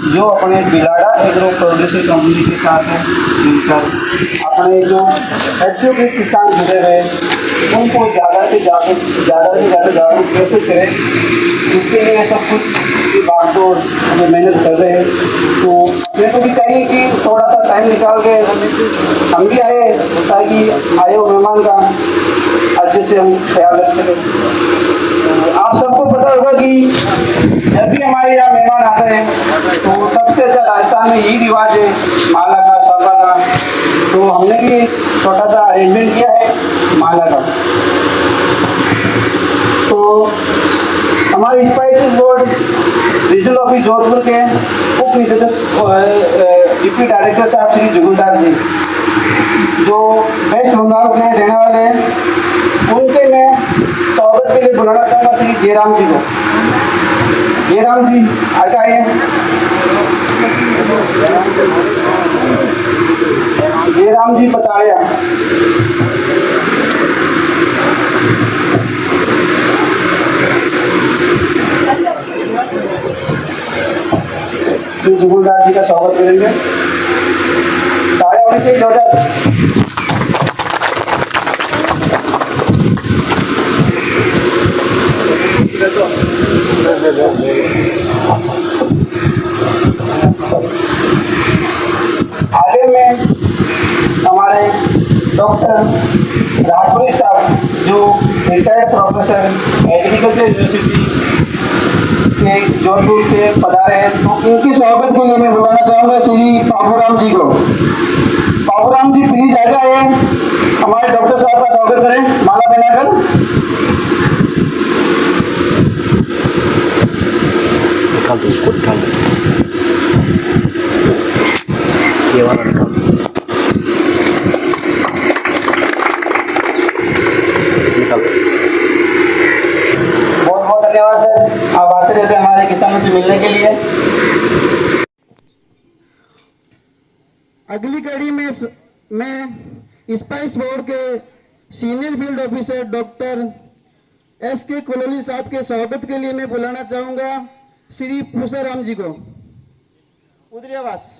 जो अपने Bilara agro producer company के साथ है मिलकर अपने जो बच्चों के किसान जुड़े हुए उनको ज़्यादा से ज़्यादा जागरूक कैसे करें, इसके लिए सब कुछ की बात तो हमें मेहनत कर रहे हैं। तो मेरे को भी चाहिए कि थोड़ा सा टाइम निकाल के हम भी आए ताकि आए हो मेहमान का अच्छे से हम ख्याल रख सकें। आप सबको पता होगा कि जब भी हमारे यहाँ मेहमान आते हैं तो सबसे अच्छा राजस्थान में यही रिवाज है माला का साफा का। तो हमने भी छोटा सा अरेंजमेंट किया है माला का। तो हमारे spices board regional office Jodhpur के उप निदेशक डिप्टी डायरेक्टर साहब श्री जुगुलदास जी जो वेस्ट बंगाल में रहने वाले हैं, उनके मैं स्वागत के लिए बुलाना चाहूँगा श्री जयराम जी को। जयराम जी आगे आइए। जयराम जी पताड़िया। श्री जुगुलदास जी का स्वागत करेंगे। ताड़िया होनी चाहिए जोरदार। आगे में हमारे डॉक्टर राठौरी साहब जो रिटायर्ड प्रोफेसर एग्रीकल्चर यूनिवर्सिटी के जोधपुर के पधारे हैं, तो उनकी स्वागत के लिए मैं बुलाना चाहूँगा श्री बाबूराम जी को। बाबूराम जी प्लीज आ जाए, हमारे डॉक्टर साहब का स्वागत करें माला पहनाकर। निकाल दो इसको, निकाल दो ये वाला निकाल दो, निकाल दो। बहुत बहुत धन्यवाद सर, आप आते रहते हमारे किसानों से मिलने के लिए। अगली कड़ी में मैं स्पाइस बोर्ड के senior field officer doctor SK कुलोली साहब के स्वागत के लिए मैं बुलाना चाहूँगा श्री पूसाराम जी को। उधरी आवास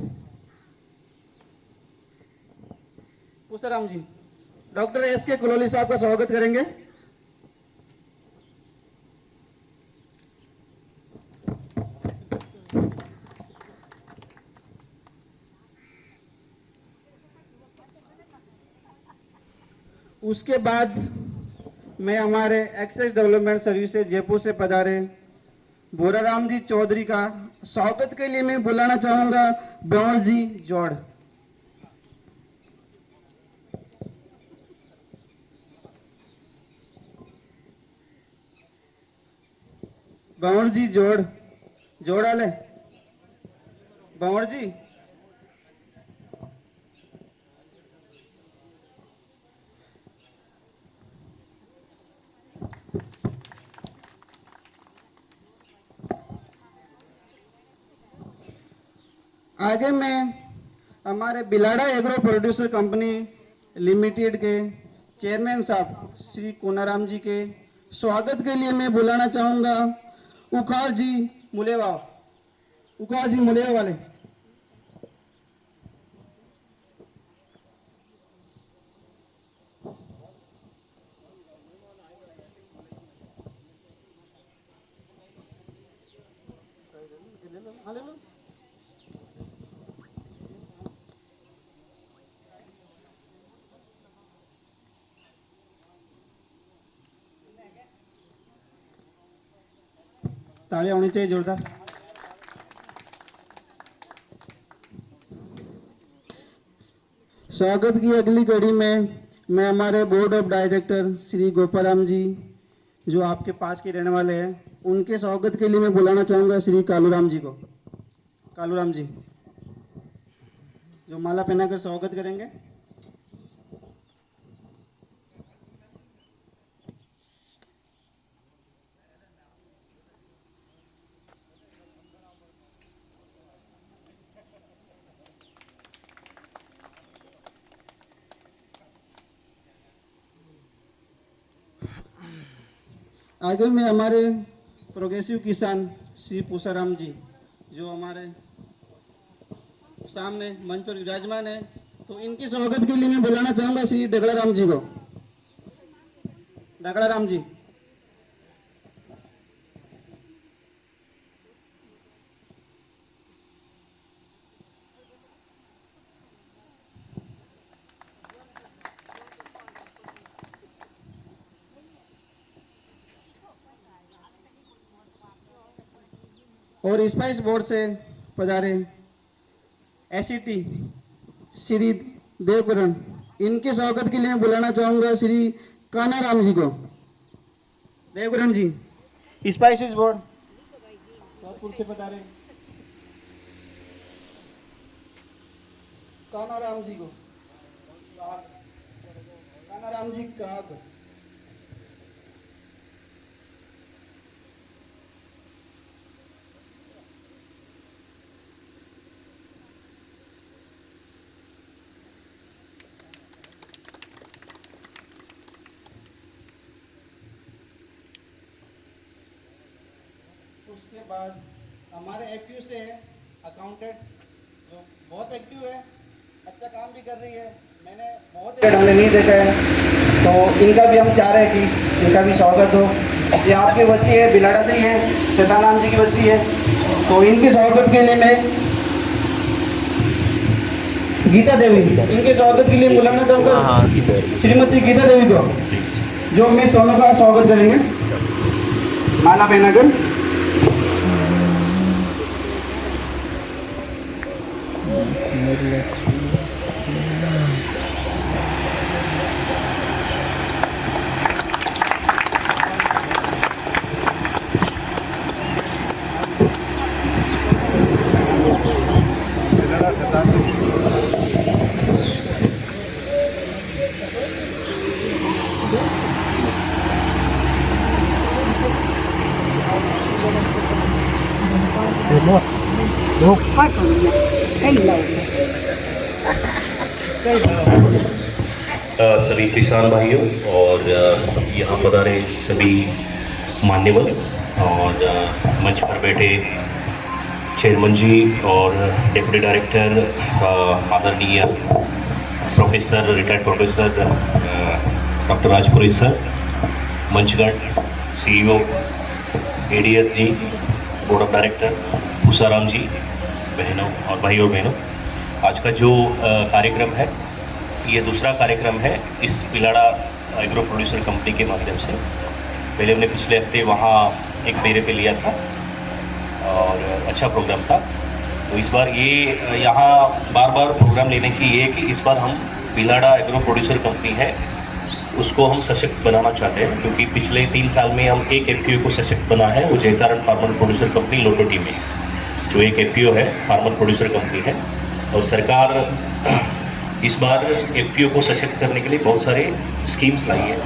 पूसाराम जी, डॉक्टर SK कुलोली साहब का स्वागत करेंगे। उसके बाद मैं हमारे एक्सेस डेवलपमेंट सर्विसेज जयपुर से पधारे भोराराम जी चौधरी का स्वागत के लिए मैं बुलाना चाहूँगा बंवर जी जोड़। बंवर जी जोड़ा ले बंवर जी। आगे मैं हमारे Bilara agro producer company limited के चेयरमैन साहब श्री कोनाराम जी के स्वागत के लिए मैं बुलाना चाहूँगा उखाड़ जी मुलेवा वाले। तालियां होनी चाहिए जोरदार। स्वागत की अगली कड़ी में मैं हमारे board of director Shri Goparam ji जो आपके पास के रहने वाले हैं उनके स्वागत के लिए मैं बुलाना चाहूँगा श्री कालूराम जी को। कालूराम जी जो माला पहनाकर स्वागत करेंगे। आगे में हमारे प्रोग्रेसिव किसान श्री पूसाराम जी जो हमारे सामने मंच पर विराजमान है, तो इनके स्वागत के लिए मैं बुलाना चाहूँगा श्री डगड़ा राम जी को। डगड़ा राम जी और स्पाइस बोर्ड से पधारे एसईटी श्री देवकरण, इनके स्वागत के लिए मैं बुलाना चाहूँगा श्री कानाराम जी को। देवकरण जी स्पाइसेस बोर्ड सोदपुर से पधारे कानाराम जी को। कानाराम जी काग उसके बाद हमारे एक्टिव से है अकाउंटेंट जो बहुत एक्टिव है, अच्छा काम भी कर रही है। मैंने बहुत हमने नहीं देखा है, तो इनका भी हम चाह रहे हैं कि इनका भी स्वागत हो। ये आपकी बच्ची है, बिलाड़ा से ही है, सीताराम जी की बच्ची है, तो इनके स्वागत के लिए मैं गीता देवी, इनके स्वागत के लिए बुलाना चाहूँगा श्रीमती गीता देवी को, जो मिस सोनू का स्वागत करेंगे माला पहनाकर। सभी किसान भाइयों और यहाँ पधारे सभी मान्यवर और मंच पर बैठे चेयरमैन जी और डिप्टी डायरेक्टर आदरणीय professor retired professor doctor Rajpuri sir, Manchgarh CEO ADS ji, board of director Pusaram ji, बहनों और भाइयों और बहनों, आज का जो कार्यक्रम है ये दूसरा कार्यक्रम है इस बिलाड़ा एग्रो प्रोड्यूसर कंपनी के माध्यम से। पहले हमने पिछले हफ्ते वहाँ एक मेरे पे लिया था और अच्छा प्रोग्राम था, तो इस बार ये यहाँ बार बार प्रोग्राम लेने की ये कि इस बार हम बिलाड़ा एग्रो प्रोड्यूसर कंपनी है उसको हम सशक्त बनाना चाहते हैं, क्योंकि पिछले 3 साल में हम एक एफपीओ को सशक्त बना है, वो जयतारण फार्मर प्रोड्यूसर कंपनी लोटोटी में, जो एक एफपीओ है फार्मर प्रोड्यूसर कंपनी है। और सरकार इस बार एफपीओ को सशक्त करने के लिए बहुत सारे स्कीम्स लाई है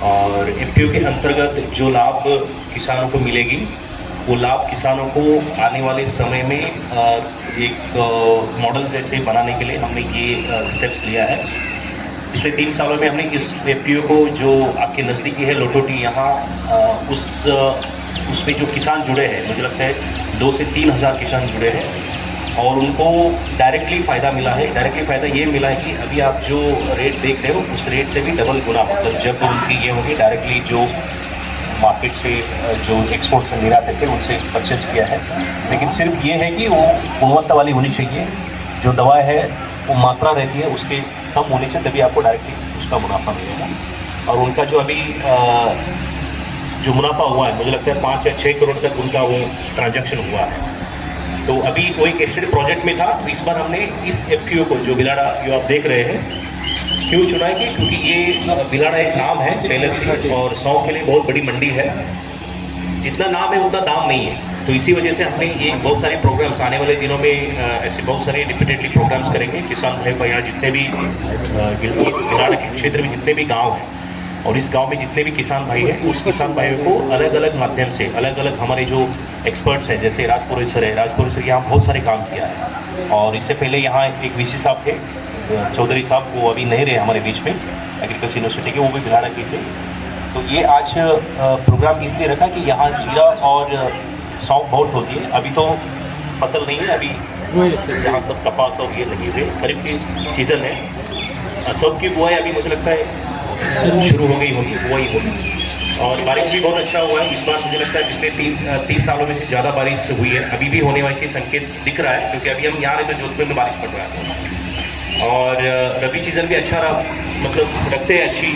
और एफपीओ के अंतर्गत जो लाभ किसानों को मिलेगी वो लाभ किसानों को आने वाले समय में एक मॉडल जैसे बनाने के लिए हमने ये स्टेप्स लिया है। पिछले 3 सालों में हमने इस एफपीओ को जो आपके नज़दीकी है लोटोटी, यहाँ उसमें जो किसान जुड़े हैं, मुझे लगता है 2 से 3 हज़ार किसान जुड़े हैं और उनको डायरेक्टली फ़ायदा मिला है। डायरेक्टली फ़ायदा ये मिला है कि अभी आप जो रेट देख रहे हो उस रेट से भी डबल गुना, मतलब जब उनकी ये होगी डायरेक्टली जो मार्केट से जो एक्सपोर्ट से निर्यात थे उनसे परचेज किया है। लेकिन सिर्फ ये है कि वो गुणवत्ता वाली होनी चाहिए, जो दवा है वो मात्रा रहती है उसके कम होने से तभी आपको डायरेक्टली उसका मुनाफा मिलेगा। और उनका जो अभी जो मुनाफा हुआ है, मुझे लगता है 5 या 6 करोड़ तक उनका वो ट्रांजैक्शन हुआ है। तो अभी वो एक एस्टेट प्रोजेक्ट में था, तो इस बार हमने इस एफपीओ को जो बिलाड़ा जो आप देख रहे हैं क्यों चुना है कि क्योंकि ये बिलाड़ा एक नाम है पहले से और सौंफ के लिए बहुत बड़ी मंडी है। जितना नाम है उतना दाम नहीं है। तो इसी वजह से हमने ये बहुत सारे प्रोग्राम्स आने वाले दिनों में ऐसे बहुत सारे रिपीटेडली प्रोग्राम्स करेंगे। किसान भाई को यहाँ जितने भी गिलाड़ा के क्षेत्र में जितने भी गांव हैं और इस गांव में जितने भी किसान भाई हैं, उस किसान भाइयों को अलग अलग माध्यम से अलग अलग हमारे जो एक्सपर्ट्स हैं, जैसे राजपुर सर है, राजपुर सर यहाँ बहुत सारे काम किया है। और इससे पहले यहाँ एक वीसी साहब थे, चौधरी साहब, वो अभी नहीं रहे हमारे बीच में, एग्रीकल्चर यूनिवर्सिटी के, वो भी गिलाड़ा के थे। तो ये आज प्रोग्राम इसलिए रखा कि यहाँ जीरा और सौंफ बहुत होती है। अभी तो फसल नहीं है, अभी यहाँ सब कपास और ये लगी हुई है, खरीफ की सीज़न है। सब की बुआई अभी मुझे लगता है शुरू हो गई होगी, बुआई होगी। और बारिश भी बहुत अच्छा हुआ है इस बार। मुझे लगता है पिछले 30 सालों में से ज़्यादा बारिश हुई है। अभी भी होने वाली संकेत दिख रहा है, क्योंकि अभी हम यहाँ रहते जोधपुर में बारिश पड़ रहा है। और रबी सीज़न भी अच्छा रहा, मतलब रखते अच्छी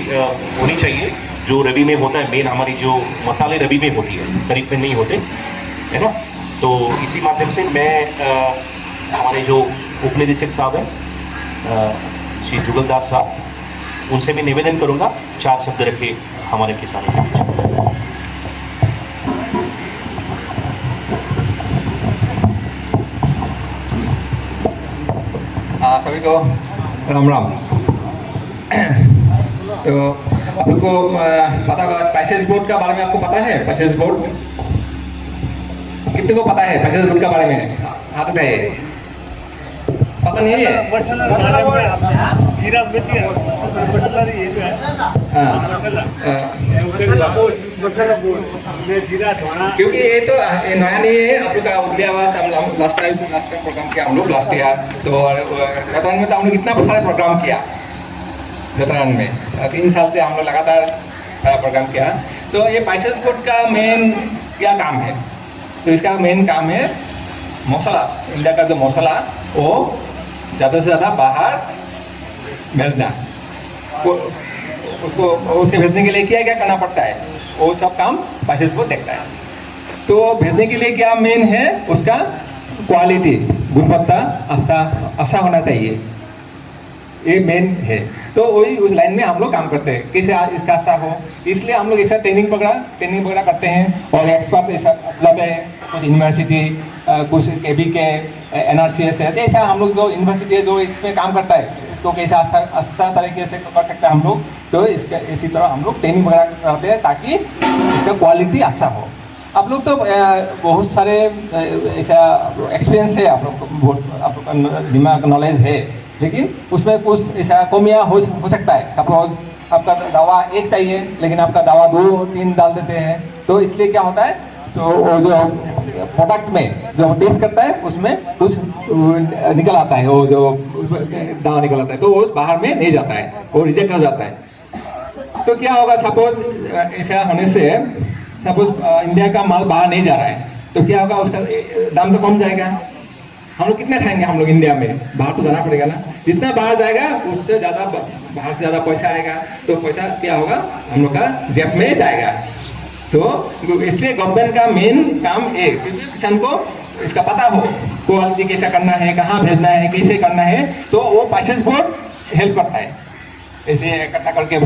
होनी चाहिए। जो रबी में होता है मेन, हमारी जो मसाले रबी में होती है, खरीफ में नहीं होते, है ना। तो इसी माध्यम से मैं हमारे जो उप निदेशक साहब हैं श्री जुगलदास साहब, उनसे मैं निवेदन करूंगा 4 शब्द रखे हमारे किसानों के बीच। सभी को राम राम। तो आप लोग को पता होगा स्पाइसेस बोर्ड का बारे में, आपको पता है स्पाइसेस बोर्ड? कितने को पता है स्पाइसेस बोर्ड के बारे में? हाथ उठाइए। पता नहीं है? क्योंकि ये तो नया नहीं है, आप लोग का उदय आवास हम लास्ट टाइम प्रोग्राम किया हम लोग लास्ट ईयर। तो रतन में तो हम लोग इतना सारा प्रोग्राम किया रतन में, 3 साल से हम लोग लगातार प्रोग्राम किया। तो ये स्पाइसेस बोर्ड का मेन क्या काम है? तो इसका मेन काम है मसाला, इंडिया का जो मसाला वो ज़्यादा से ज़्यादा बाहर भेजना। उसको उसे भेजने के लिए क्या क्या करना पड़ता है, वो सब काम स्पाइसेस बोर्ड देखता है। तो भेजने के लिए क्या मेन है, उसका क्वालिटी, गुणवत्ता अच्छा होना चाहिए, ये मेन है। तो वही उस लाइन में हम लोग काम करते हैं, कैसे इसका अच्छा हो। इसलिए हम लोग ऐसा ट्रेनिंग वगैरह करते हैं। और एक्सपर्ट ऐसा मतलब है कुछ यूनिवर्सिटी, कुछ केबी के, NRCS है, ऐसा हम लोग जो यूनिवर्सिटी है जो इसमें काम करता है, इसको कैसे अच्छा तरीके से कर सकते हैं हम लोग। तो इसका इसी तरह हम लोग ट्रेनिंग वगैरह करते हैं ताकि इसका क्वालिटी अच्छा हो। आप लोग तो बहुत सारे ऐसा एक्सपीरियंस है, आप लोग का दिमाग नॉलेज है, लेकिन उसमें कुछ ऐसा कमियाँ हो सकता है। सपोज आपका दवा एक चाहिए लेकिन आपका दवा 2-3 डाल देते हैं, तो इसलिए क्या होता है, तो जो प्रोडक्ट में जो टेस्ट करता है उसमें कुछ निकल आता है, वो जो दवा निकल आता है, तो वो बाहर में नहीं जाता है, वो रिजेक्ट हो जाता है। तो क्या होगा, सपोज ऐसा होने से सपोज इंडिया का माल बाहर नहीं जा रहा है, तो क्या होगा, उसका दाम तो कम जाएगा। हम लोग कितना खाएंगे, हम लोग इंडिया में, बाहर तो जाना पड़ेगा ना। जितना बाहर जाएगा उससे ज़्यादा बाहर से ज़्यादा पैसा आएगा, तो पैसा क्या होगा, हम लोग का जेब में जाएगा। तो इसलिए गवर्नमेंट का मेन काम है किसान को इसका पता हो, क्वालिटी कैसा करना है, कहाँ भेजना है, कैसे करना है, तो वो स्पाइसेस बोर्ड हेल्प करता है। ऐसे इकट्ठा करके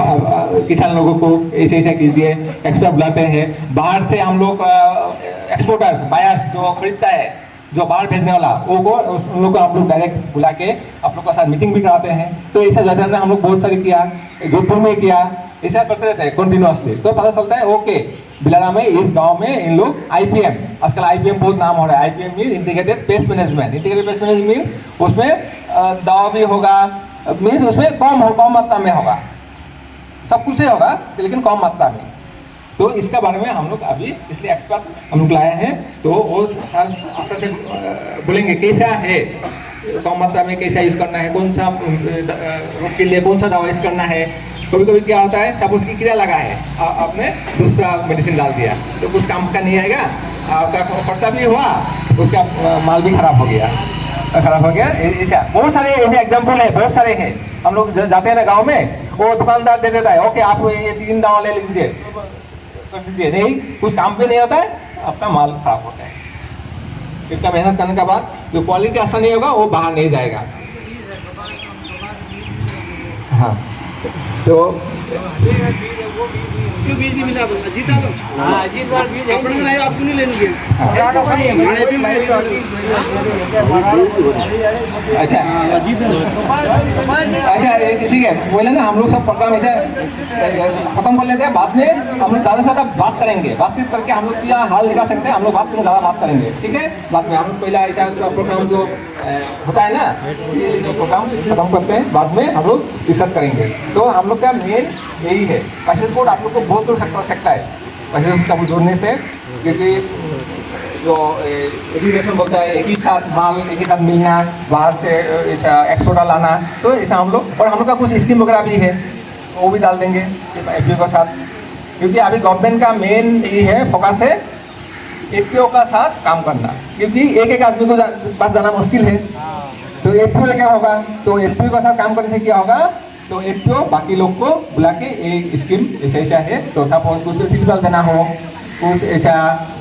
किसान लोगों को ऐसे कीजिए, एक्स्ट्रा बुलाते हैं। बाहर से हम लोग एक्सपोर्टर्स, बायर्स जो खरीदता है, जो बाहर भेजने वाला, वो उन लोग को हम लोग डायरेक्ट बुला के आप लोग के साथ मीटिंग भी कराते हैं। तो ऐसा ज़्यादा में हम लोग बहुत सारी किया, जोधपुर में किया, ऐसा करते रहते हैं कंटिन्यूसली। तो पता चलता है ओके, बिलाड़ा में इस गांव में इन लोग IPM, आजकल IPM बहुत नाम हो रहा है। IPM mean integrated pest management. Integrated pest management mean उसमें दवा भी होगा, मीन्स उसमें कम मात्रा में होगा, सब कुछ ही होगा लेकिन कम मात्रा में। तो इसका बारे में हम लोग अभी इसलिए एक्सपर्ट हम लोग लाए हैं, तो वो आपसे बोलेंगे कैसा है, कम मात्रा में कैसा यूज़ करना है, कौन सा रोग के लिए कौन सा दवा यूज़ करना है। कभी कभी क्या होता है, सपोज की कीड़ा लगा है, आपने दूसरा मेडिसिन डाल दिया तो कुछ काम का नहीं आएगा, आपका खर्चा भी हुआ, उसका माल भी खराब हो गया। ऐसा बहुत सारे ऐसे एग्जाम्पल है, बहुत सारे हैं। हम लोग जाते हैं ना गाँव में, वो दुकानदार दे देता है, ओके आप ये 3 दवा ले लीजिए, नहीं कुछ काम पे नहीं होता है, आपका माल खराब होता है। इतना मेहनत करने के बाद जो क्वालिटी अच्छा नहीं होगा वो बाहर नहीं जाएगा। हाँ, तो बीज की मिला दो जीता दो हां अजीत बार भी अपने नहीं आपको नहीं लेने के अच्छा अच्छा ठीक है बोले ना हम लोग सब प्रोग्राम ऐसे खत्म कर लेते हैं बाद में हम लोग ज़्यादा से ज़्यादा बात करेंगे बातचीत करके हम लोग क्या हाल निकाल सकते हैं हम लोग बात में ज़्यादा बात करेंगे ठीक है बाद में हम लोग पहला ऐसा प्रोग्राम जो होता है ना ये जो प्रोग्राम खत्म करते हैं बाद में हम लोग डिस्कस करेंगे तो हम लोग का मेन यही है पैसेज कोड आप लोग को बहुत दूर सकता है पैसेज का जोड़ने से क्योंकि जो एग्रीगेशन बोलता है एक ही साथ माल एक ही साथ मिलना बाहर से ऐसा एक्सपोर्ट लाना तो ऐसा हम लोग और हम लोग का कुछ स्कीम वगैरह भी है वो भी डाल देंगे एफपीओ के साथ क्योंकि अभी गवर्नमेंट का मेन ये है फोकस है एफपीओ का साथ काम करना क्योंकि एक आदमी को पास जाना मुश्किल है तो एफपीओ क्या होगा तो एफपीओ के साथ काम करने से क्या होगा तो एफपीओ बाकी लोग को बुला के एक स्कीम ऐसा है तो सपोज कुछ फिजिकल देना हो कुछ ऐसा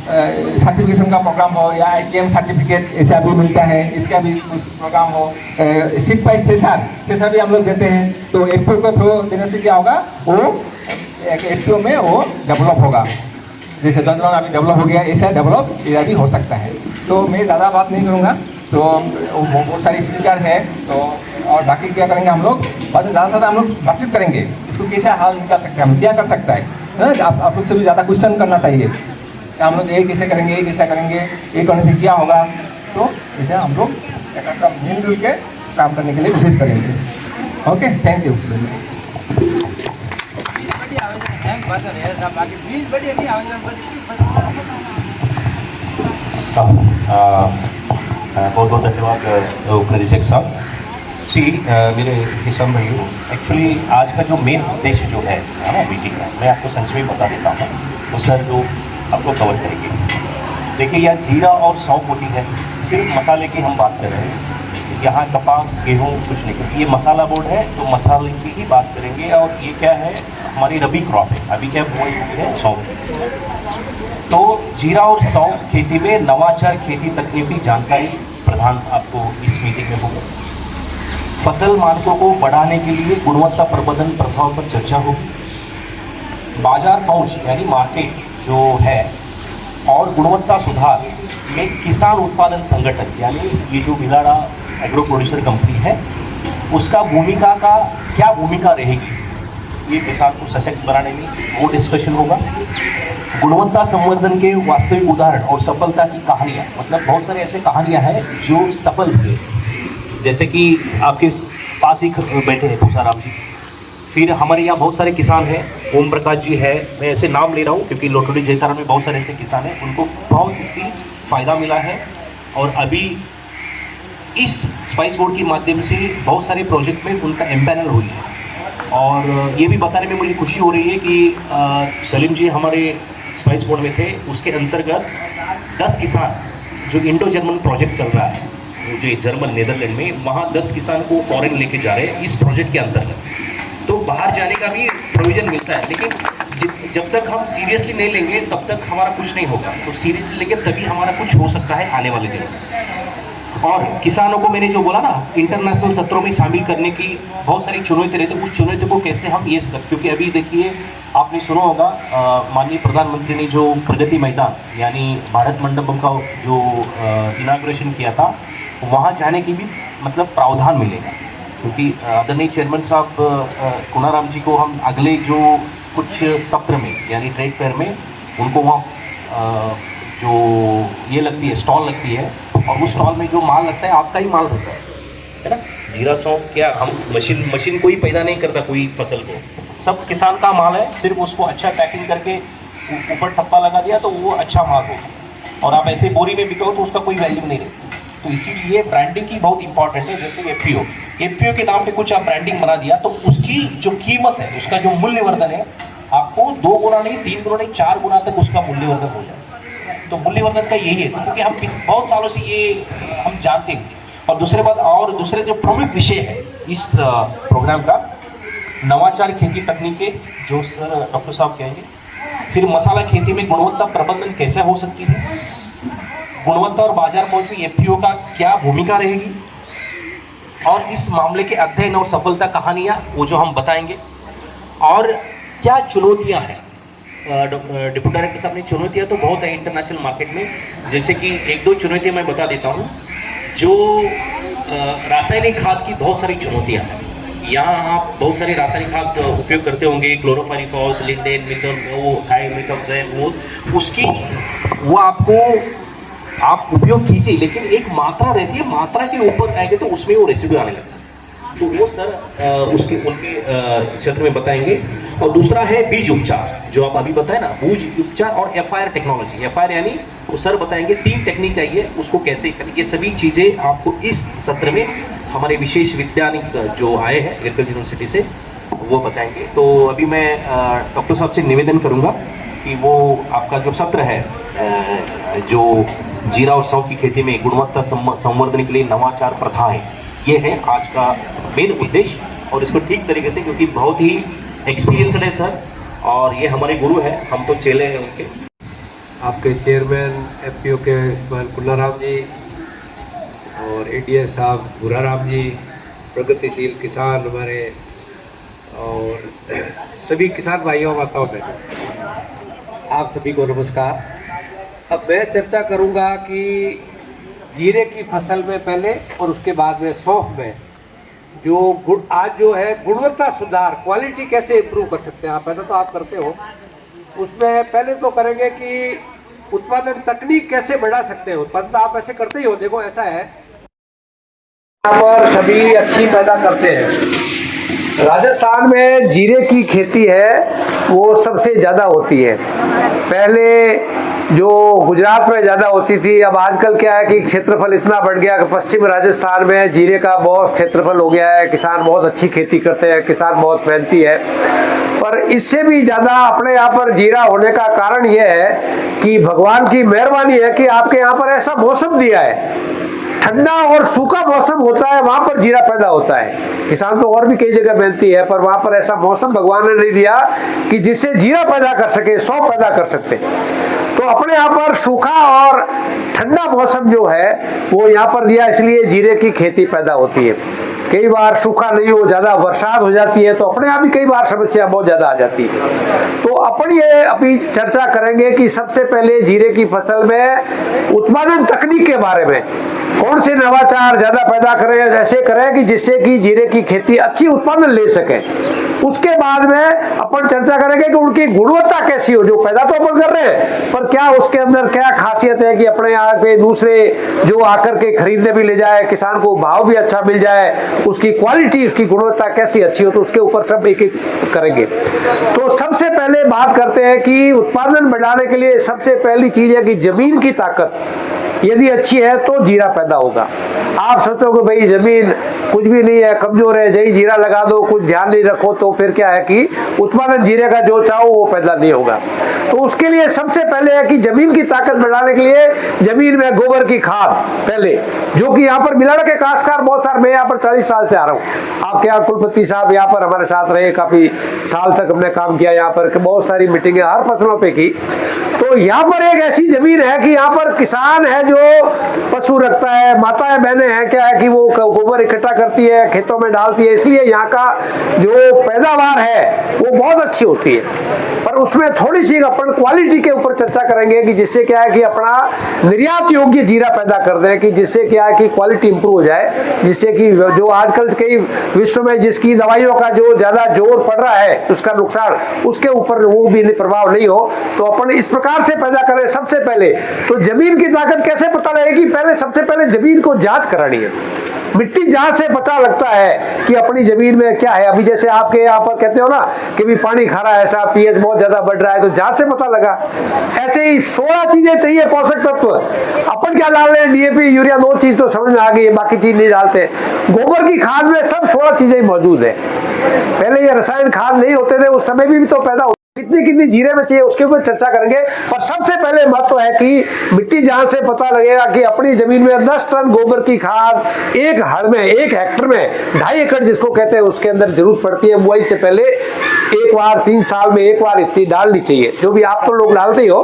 सर्टिफिकेशन का प्रोग्राम हो या ITM सर्टिफिकेट ऐसा भी मिलता है इसका भी कुछ प्रोग्राम हो सीट प्राइस थ्रेशर भी हम लोग देते हैं तो एफपीओ को थ्रू देने से क्या होगा वो एक एफपीओ में वो डेवलप होगा जैसे दंदरौन अभी डेवलप हो गया ऐसा डेवलप ये भी हो सकता है तो मैं ज़्यादा बात नहीं करूँगा तो बहुत सारी स्पीकर है तो और बाकी क्या करेंगे हम लोग बाद में ज़्यादा से ज़्यादा हम लोग बातचीत करेंगे इसको कैसे हाल निकाल सकते हैं हम क्या कर सकता है आप लोग से भी ज़्यादा क्वेश्चन करना चाहिए हम लोग ये कैसे करेंगे ये कैसे करेंगे ये करने से क्या होगा तो जैसे हम लोग मिलजुल के काम करने के लिए कोशिश करेंगे ओके थैंक यू बहुत बहुत धन्यवाद उपनिरीक्षक साहब जी मेरे किसान भाइयों एक्चुअली आज का जो मेन उद्देश्य जो है ना मीटिंग का मैं आपको संक्षेप में बता देता हूँ तो सर जो आपको कवर करेंगे देखिए यह जीरा और सौंफ होती है सिर्फ मसाले की हम बात कर रहे हैं यहाँ कपास गेहूँ कुछ नहीं क्योंकि ये मसाला बोर्ड है तो मसाले की ही बात करेंगे और ये क्या है हमारी रबी क्रॉप है अभी क्या बुआई हुई है सौंफ तो जीरा और सौंफ खेती में नवाचार खेती तकनीकी जानकारी प्रदान आपको इस मीटिंग में होगी फसल मानकों को बढ़ाने के लिए गुणवत्ता प्रबंधन प्रथाओं पर चर्चा होगी बाजार पहुंच यानी मार्केट जो है और गुणवत्ता सुधार में किसान उत्पादन संगठन यानी ये जो भिलाड़ा एग्रो प्रोड्यूसर कंपनी है उसका भूमिका का क्या भूमिका रहेगी ये किसान को सशक्त बनाने में वो डिस्कशन होगा गुणवत्ता संवर्धन के वास्तविक उदाहरण और सफलता की कहानियाँ मतलब बहुत सारे ऐसे कहानियाँ हैं जो सफल हुए जैसे कि आपके पास ही बैठे हैं तुषाराम जी फिर हमारे यहाँ बहुत सारे किसान हैं ओम प्रकाश जी है मैं ऐसे नाम ले रहा हूँ क्योंकि लोटोड़ी जयतारण में बहुत सारे ऐसे किसान हैं उनको बहुत इसकी फ़ायदा मिला है और अभी इस स्पाइस बोर्ड के माध्यम से बहुत सारे प्रोजेक्ट में उनका एम्पैनल हुई है और ये भी बताने में मुझे खुशी हो रही है कि सलीम जी हमारे स्पाइस बोर्ड में थे उसके अंतर्गत 10 किसान जो इंडो जर्मन प्रोजेक्ट चल रहा है जो जर्मन नीदरलैंड में वहाँ 10 किसान को फॉरेन लेके जा रहे हैं इस प्रोजेक्ट के अंतर्गत तो बाहर जाने का भी प्रोविज़न मिलता है लेकिन जब तक हम सीरियसली नहीं लेंगे तब तक हमारा कुछ नहीं होगा तो सीरियसली लेंगे तभी हमारा कुछ हो सकता है आने वाले दिनों में और किसानों को मैंने जो बोला ना इंटरनेशनल सत्रों में शामिल करने की बहुत सारी चुनौती रहती है उस चुनौती को कैसे हम ये कर क्योंकि अभी देखिए आपने सुना होगा माननीय प्रधानमंत्री ने जो प्रगति मैदान यानी भारत मंडपम का जो इनाग्रेशन किया था वहाँ जाने की भी मतलब प्रावधान मिलेगा क्योंकि आदरणीय चेयरमैन साहब कुनाराम जी को हम अगले जो कुछ सत्र में यानी ट्रेड फेयर में उनको वहाँ जो ये लगती है स्टॉल लगती है और उस स्टॉल में जो माल लगता है आपका ही माल रहता है ना जीरा सौंफ क्या हम मशीन कोई पैदा नहीं करता कोई फसल को सब किसान का माल है सिर्फ उसको अच्छा पैकिंग करके ऊपर ठप्पा लगा दिया तो वो अच्छा माल होगा और आप ऐसे बोरी में बिको तो उसका कोई वैल्यू नहीं रहती तो इसीलिए ब्रांडिंग की बहुत इंपॉर्टेंट है जैसे एफपीओ के नाम पे कुछ आप ब्रांडिंग बना दिया तो उसकी जो कीमत है उसका जो मूल्यवर्धन है आपको 2 गुना नहीं 3 गुना नहीं 4 गुना तक उसका मूल्यवर्धन हो जाए तो मूल्यवर्धन का यही है क्योंकि हम बहुत सालों से ये हम जानते हैं और दूसरे जो प्रमुख विषय है इस प्रोग्राम का नवाचार खेती तकनीकें जो सर डॉक्टर साहब कहेंगे फिर मसाला खेती में गुणवत्ता प्रबंधन कैसे हो सकती है गुणवत्ता और बाजार पहुंच में एफपीओ का क्या भूमिका रहेगी और इस मामले के अध्ययन और सफलता कहानियां वो जो हम बताएंगे और क्या चुनौतियां हैं डिप्टी डायरेक्टर साहब ने चुनौतियाँ तो बहुत है इंटरनेशनल मार्केट में, जैसे कि एक दो चुनौतियाँ मैं बता देता हूँ। जो रासायनिक खाद की बहुत सारी चुनौतियाँ हैं। यहाँ आप बहुत सारे रासायनिक खाद उपयोग करते होंगे, क्लोरोपाइरीफॉस, लिंडेन, मिथल, वो थाइमिथॉक्सैन, वो उसकी वो आपको आप उपयोग कीजिए, लेकिन एक मात्रा रहती है, मात्रा के ऊपर आएंगे तो उसमें वो रेसिड्यू आने लगता है। तो वो सर उनके क्षेत्र में बताएंगे। और दूसरा है बीज उपचार, जो आप अभी बताए ना, बीज उपचार और एफआईआर टेक्नोलॉजी। एफआईआर यानी वो सर बताएंगे 3 टेक्निक चाहिए उसको कैसे करें। ये सभी चीज़ें आपको इस सत्र में हमारे विशेष वैज्ञानिक जो आए हैं एग्रीकल्चर यूनिवर्सिटी से वो बताएंगे। तो अभी मैं डॉक्टर साहब से निवेदन करूँगा कि वो आपका जो सत्र है जो जीरा और सौंफ की खेती में गुणवत्ता संवर्धन के लिए नवाचार प्रथाएं, ये है आज का मेन उद्देश्य। और इसको ठीक तरीके से, क्योंकि बहुत ही एक्सपीरियंसड है सर और ये हमारे गुरु हैं, हम तो चेले हैं उनके। आपके चेयरमैन एफपीओ के श्रीमान कुन्नाराम जी और एडीएस साहब बुराराम जी, प्रगतिशील किसान हमारे, और सभी किसान भाइयों माताओं बहनों, आप सभी को नमस्कार। अब मैं चर्चा करूंगा कि जीरे की फसल में पहले और उसके बाद में सौंफ में जो आज जो है गुणवत्ता सुधार, क्वालिटी कैसे इम्प्रूव कर सकते हैं। आप पहले तो आप करते हो, उसमें पहले तो करेंगे कि उत्पादन तकनीक कैसे बढ़ा सकते हो। उत्पादन आप ऐसे करते ही हो, देखो ऐसा है यहाँ पर सभी अच्छी पैदा करते हैं। राजस्थान में जीरे की खेती है वो सबसे ज़्यादा होती है। पहले जो गुजरात में ज़्यादा होती थी, अब आजकल क्या है कि क्षेत्रफल इतना बढ़ गया कि पश्चिम राजस्थान में जीरे का बहुत क्षेत्रफल हो गया है। किसान बहुत अच्छी खेती करते हैं, किसान बहुत मेहनती है। पर इससे भी ज़्यादा अपने यहाँ पर जीरा होने का कारण यह है कि भगवान की मेहरबानी है कि आपके यहाँ पर ऐसा मौसम दिया है, ठंडा और सूखा मौसम होता है, वहां पर जीरा पैदा होता है। किसान तो और भी कई जगह मेहनती है, पर वहां पर ऐसा मौसम भगवान ने नहीं दिया कि जिससे जीरा पैदा कर सके, सौंफ पैदा कर सके। तो अपने यहाँ पर सूखा और ठंडा मौसम जो है वो यहाँ पर दिया, इसलिए जीरे की खेती पैदा होती है। कई बार सूखा नहीं हो, ज्यादा बरसात हो जाती है तो अपने यहाँ भी कई बार समस्या बहुत ज्यादा आ जाती है। तो अपन ये अभी चर्चा करेंगे कि सबसे पहले जीरे की फसल में उत्पादन तकनीक के बारे में, कौन से नवाचार ज्यादा पैदा करें, ऐसे करें कि जिससे कि जीरे की खेती अच्छी उत्पादन ले सके। उसके बाद में अपन चर्चा करेंगे कि उनकी गुणवत्ता कैसी हो, जो पैदा तो अपन कर रहे हैं पर क्या उसके अंदर क्या खासियत है कि अपने यहाँ पे दूसरे जो आकर के खरीदने भी ले जाए, किसान को भाव भी अच्छा मिल जाए, उसकी क्वालिटी, उसकी गुणवत्ता कैसी अच्छी हो। तो उसके ऊपर सब एक एक करेंगे। तो सबसे पहले बात करते हैं कि उत्पादन बढ़ाने के लिए सबसे पहली चीज है कि जमीन की ताकत यदि अच्छी है तो जीरा पैदा होगा। आप सोचोगे भाई जमीन कुछ भी नहीं है, कमजोर है, जही जीरा लगा दो, कुछ ध्यान नहीं रखो, तो फिर क्या है कि उत्पादन जीरे का जो चाहो वो पैदा नहीं होगा। तो उसके लिए सबसे पहले है कि जमीन की ताकत बढ़ाने के लिए जमीन में गोबर की खाद पहले, जो कि यहाँ पर बिलाड़ा के काश्तकार बहुत सारे, मैं यहाँ पर 40 साल से आ रहा हूँ। आपके यहाँ कुलपति साहब यहाँ पर हमारे साथ रहे, काफी साल तक हमने काम किया यहाँ पर, बहुत सारी मीटिंगें हर फसलों पे की। तो यहाँ पर एक ऐसी जमीन है कि यहाँ पर किसान है जो पशु रखता है, माताएं बहनें हैं क्या है कि वो गोबर इकट्ठा करती है, खेतों में डालती है, इसलिए यहाँ का जो पैदावार है वो बहुत अच्छी होती है। पर उसमें थोड़ी सी अपन क्वालिटी के ऊपर चर्चा करेंगे कि जिससे क्या है कि अपना निर्यात योग्य जीरा पैदा कर दें, कि जिससे क्या है कि क्वालिटी इंप्रूव हो जाए, जिससे कि जो आजकल कई विश्व में जिसकी दवाइयों का जो ज्यादा जोर पड़ रहा है उसका नुकसान उसके ऊपर वो भी प्रभाव नहीं हो। तो अपन इस प्रकार से पैदा करें। सबसे पहले तो जमीन की ताकत कैसे पता लगेगी, पहले सबसे पहले जमीन को जांच करानी है। मिट्टी जांच से पता लगता है कि अपनी जमीन में क्या है। अभी जैसे आपके यहाँ पर कहते हो ना कि भी पानी खारा है, ऐसा पीएच बहुत ज्यादा बढ़ रहा है, तो जांच से पता लगा। ऐसे ही 16 चीजें चाहिए पोषक तत्व। अपन क्या डाल रहे हैं, डीएपी, यूरिया, 2 चीज तो समझ में आ गई है, बाकी चीज नहीं डालते। गोबर की खाद में सब 16 चीजें मौजूद है। पहले ये रसायन खाद नहीं होते थे, उस समय भी तो पैदा कितनी जीरे में चाहिए उसके ऊपर चर्चा करेंगे। पर सबसे पहले महत्व है कि मिट्टी जहां से पता लगेगा कि अपनी जमीन में 10 टन गोबर की खाद एक हड़ में, 1 हेक्टर में 2.5 एकड़ जिसको कहते हैं उसके अंदर जरूरत पड़ती है। बुआई से पहले एक बार 3 साल में एक बार इतनी डालनी चाहिए, जो भी आप तो लोग डालते ही हो।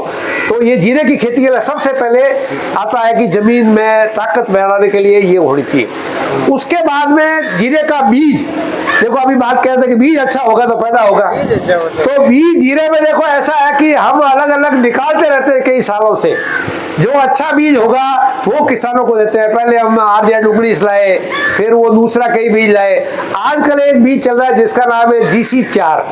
तो ये जीरे की खेती के लिए सबसे पहले आता है कि जमीन में ताकत बढ़ाने के लिए ये होनी चाहिए। उसके बाद में जीरे का बीज, देखो अभी बात कहते हैं कि बीज अच्छा होगा तो पैदा होगा। तो बीज जीरे में देखो ऐसा है कि हम अलग अलग निकालते रहते हैं कई सालों से। जो अच्छा बीज होगा वो किसानों को देते हैं। पहले हम RZ 19 लाए, फिर वो दूसरा कई बीज लाए। आजकल एक बीज चल रहा है जिसका नाम है GC 4,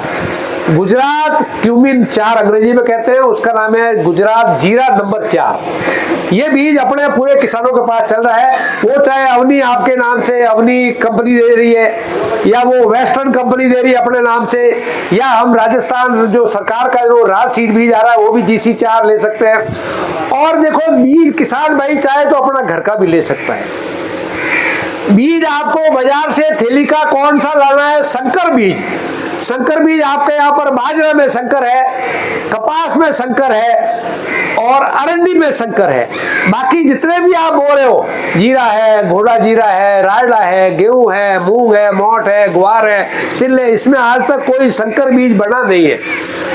गुजरात क्यूमिन 4 अंग्रेजी में कहते हैं, उसका नाम है गुजरात जीरा नंबर 4। ये बीज अपने पूरे किसानों के पास चल रहा है। वो चाहे अवनी आपके नाम से अवनी कंपनी दे रही है, या वो वेस्टर्न कंपनी दे रही है अपने नाम से, या हम राजस्थान जो सरकार का जो राज सीड बीज आ रहा है वो भी GC 4 ले सकते हैं। और देखो बीज किसान भाई चाहे तो अपना घर का भी ले सकता है। बीज आपको बाजार से थैली का कौन सा लाना है? संकर बीज। संकर बीज आपके यहाँ पर बाजरा में संकर है, कपास में संकर है और अरंडी में संकर है। बाकी जितने भी आप बोल रहे हो, जीरा है, घोड़ा जीरा है, राजड़ा है, गेहूं है, मूंग है, मोट है, ग्वार है, तिल है, इसमें आज तक कोई संकर बीज बना नहीं है।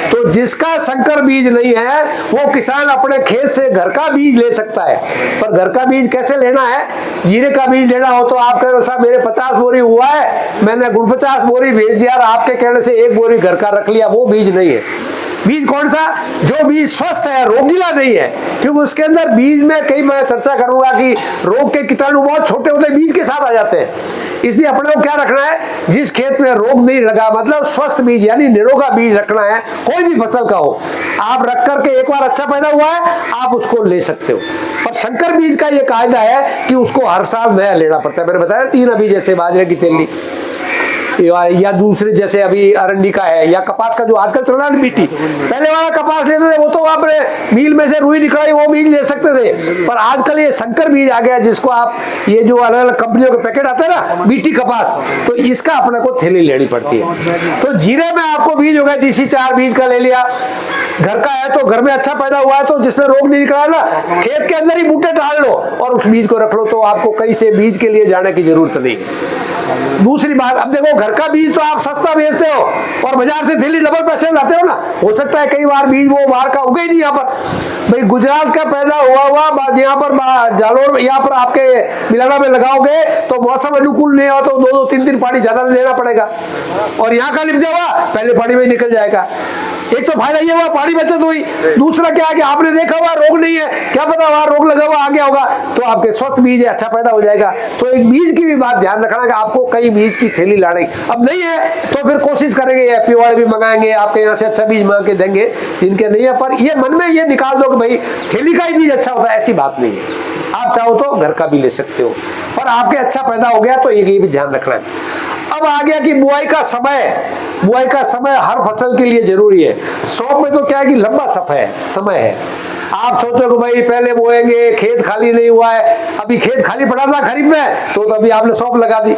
तो जिसका संकर बीज नहीं है वो किसान अपने खेत से घर का बीज ले सकता है। पर घर का बीज कैसे लेना है? जीरे का बीज लेना हो तो आप कह रहे हो साहब मेरे 50 बोरी हुआ है, मैंने 49 बोरी भेज दिया और आपके कहने से 1 बोरी घर का रख लिया, वो बीज नहीं है। बीज कौन सा? जो बीज स्वस्थ है, रोगीला नहीं है, क्योंकि उसके अंदर बीज में कई मैं चर्चा करूंगा कि रोग के कीटाणु बहुत छोटे होते बीज के साथ आ जाते हैं। इसलिए अपने को क्या रखना है? जिस खेत में रोग नहीं लगा, मतलब स्वस्थ बीज यानी निरोगा बीज रखना है। कोई भी फसल का हो, आप रख करके एक बार अच्छा पैदा हुआ है आप उसको ले सकते हो। पर संकर बीज का ये कायदा है कि उसको हर साल नया लेना पड़ता है। मैंने बताया 3 अभी जैसे बाजरे की तेली या दूसरे जैसे अभी अरंडी का है या कपास का जो आजकल चल रहा है बीटी। पहले वाला कपास लेते थे वो तो आपने मील में से रुई निकलाई वो बीज ले सकते थे, पर आजकल ये संकर बीज आ गया जिसको आप ये जो अलग अलग कंपनियों के पैकेट आते हैं ना बीटी कपास, तो इसका अपने को थैली लेनी पड़ती है। तो जीरे में आपको बीज होगा GC 4 बीज का ले लिया, घर का है तो घर में अच्छा पैदा हुआ है तो जिसमें रोग नहीं निकला ना, खेत के अंदर ही बूटे डाल लो और उस बीज को रख लो, तो आपको कहीं से बीज के लिए जाने की जरूरत नहीं है। दूसरी बात, अब देखो घर का बीज तो आप सस्ता बेचते हो और बाजार से थैली डबल पैसे लाते हो ना, हो सकता है कई बार बीज वो बाहर का उगे ही नहीं यहाँ पर। भाई गुजरात का पैदा हुआ यहाँ पर जालोर यहाँ पर आपके बिलाड़ा में लगाओगे तो मौसम अनुकूल नहीं हो तो 2-3 पानी ज्यादा लेना पड़ेगा, और यहाँ का निपजा हुआ पहले पानी में निकल जाएगा। एक तो फायदा ये हुआ पानी बचत हुई, दूसरा क्या है कि आपने देखा हुआ रोग नहीं है, क्या पता वहां रोग लगा हुआ आ गया होगा, तो आपके स्वस्थ बीज है अच्छा पैदा हो जाएगा। तो एक बीज की भी बात ध्यान रखना कि आपको कई बीज की थैली लाने, अब नहीं है तो फिर कोशिश करेंगे FP वाले भी मंगाएंगे, आपके यहाँ से अच्छा बीज मंगा के देंगे जिनके नहीं है। पर ये मन में ये निकाल दो कि भाई थैली का ही बीज अच्छा होता है, ऐसी बात नहीं है। आप चाहो तो घर का भी ले सकते हो, पर आपके अच्छा पैदा हो गया तो ये भी ध्यान रखना है। अब आ गया कि बुआई का समय। बुआई का समय हर फसल के लिए जरूरी है। सौंफ में तो क्या है कि लंबा समय है। आप सोचो कि भाई पहले बोएंगे, खेत खाली नहीं हुआ है, अभी खेत खाली पड़ा था खरीफ में तो अभी आपने सौंफ लगा दी,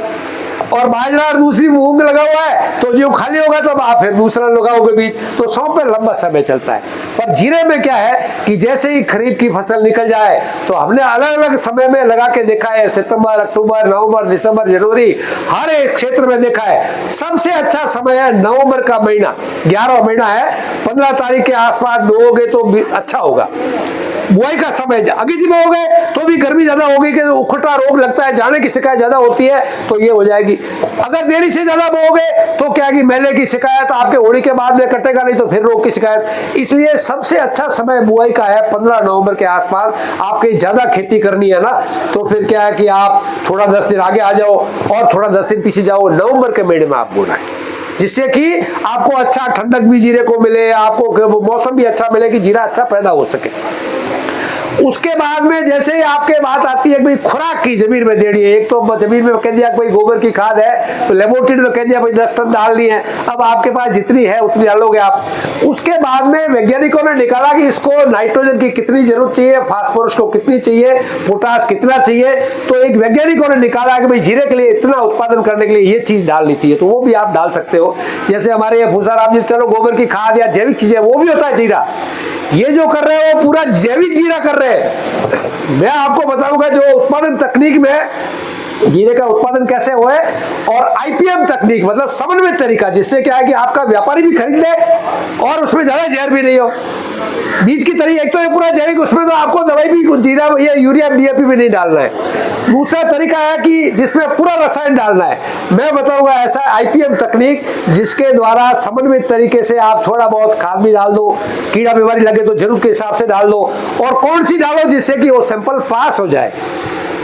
और बाजरा और दूसरी मूंग लगा हुआ है तो जो खाली होगा तो आप फिर दूसरा लगाओगे बीज, तो सौंफ में लंबा समय चलता है। पर जीरे में क्या है कि जैसे ही खरीफ की फसल निकल जाए तो हमने अलग अलग समय में लगा के देखा है, सितंबर, अक्टूबर, नवंबर, दिसंबर, जनवरी, हर एक क्षेत्र में देखा है। सबसे अच्छा समय है नवंबर का महीना, 11वां महीना है, 15 तारीख के आसपास बोओगे तो अच्छा होगा। बुआई का समय अगस्त में हो गए तो भी गर्मी ज्यादा होगी कि उखटा रोग लगता है, जाने की शिकायत ज्यादा होती है तो ये हो जाएगी। अगर देरी से ज्यादा बोओगे तो क्या कि मेले की शिकायत, आपके होली के बाद में कटेगा नहीं तो फिर रोग की शिकायत। इसलिए सबसे अच्छा समय बुआई का है 15 नवंबर के आसपास। आपकी ज्यादा खेती करनी है ना तो फिर क्या है कि आप थोड़ा 10 दिन आगे आ जाओ और थोड़ा 10 दिन पीछे जाओ, नवंबर के महीने में आप बोना है, जिससे कि आपको अच्छा ठंडक भी जीरे को मिले, आपको मौसम भी अच्छा मिले कि जीरा अच्छा पैदा हो सके। उसके बाद में जैसे ही आपके बात आती है भाई खुराक की जमीन में देनी है, एक तो जमीन में कह दिया भाई गोबर की खाद है तो लेबोरेटरी में कह दिया भाई 10 टन डालनी है, अब आपके पास जितनी है उतनी डालोगे आप। उसके बाद में वैज्ञानिकों ने निकाला कि इसको नाइट्रोजन की कितनी जरूरत चाहिए, फास्फोरस को कितनी चाहिए, पोटास कितना चाहिए, तो एक वैज्ञानिकों ने निकाला कि भाई जीरे के लिए इतना उत्पादन करने के लिए ये चीज डालनी चाहिए, तो वो भी आप डाल सकते हो। जैसे हमारे ये भूसाराम जी चलो गोबर की खाद या जैविक चीजें वो भी होता है जीरा, ये जो कर रहे हैं वो पूरा जैविक जीरा कर रहे हैं। मैं आपको बताऊंगा जो उत्पादन तकनीक में जीरे का उत्पादन कैसे होए, और आईपीएम तकनीक मतलब समन्वित तरीका, जिससे क्या है कि आपका व्यापारी भी खरीद ले और उसमें ज्यादा जहर भी नहीं हो। बीज की तरीका एक तो ये पूरा जैविक, उसमें तो आपको दवाई भी जीरा या यूरिया डीएपी भी नहीं डालना है। दूसरा तरीका है कि जिसमें पूरा रसायन डालना है। मैं बताऊंगा ऐसा आईपीएम तकनीक जिसके द्वारा समन्वित तरीके से आप थोड़ा बहुत खाद भी डाल दो, कीड़ा बीमारी लगे तो जरूरत के हिसाब से डाल दो, और कौन सी डालो जिससे कि वो सैंपल पास हो जाए,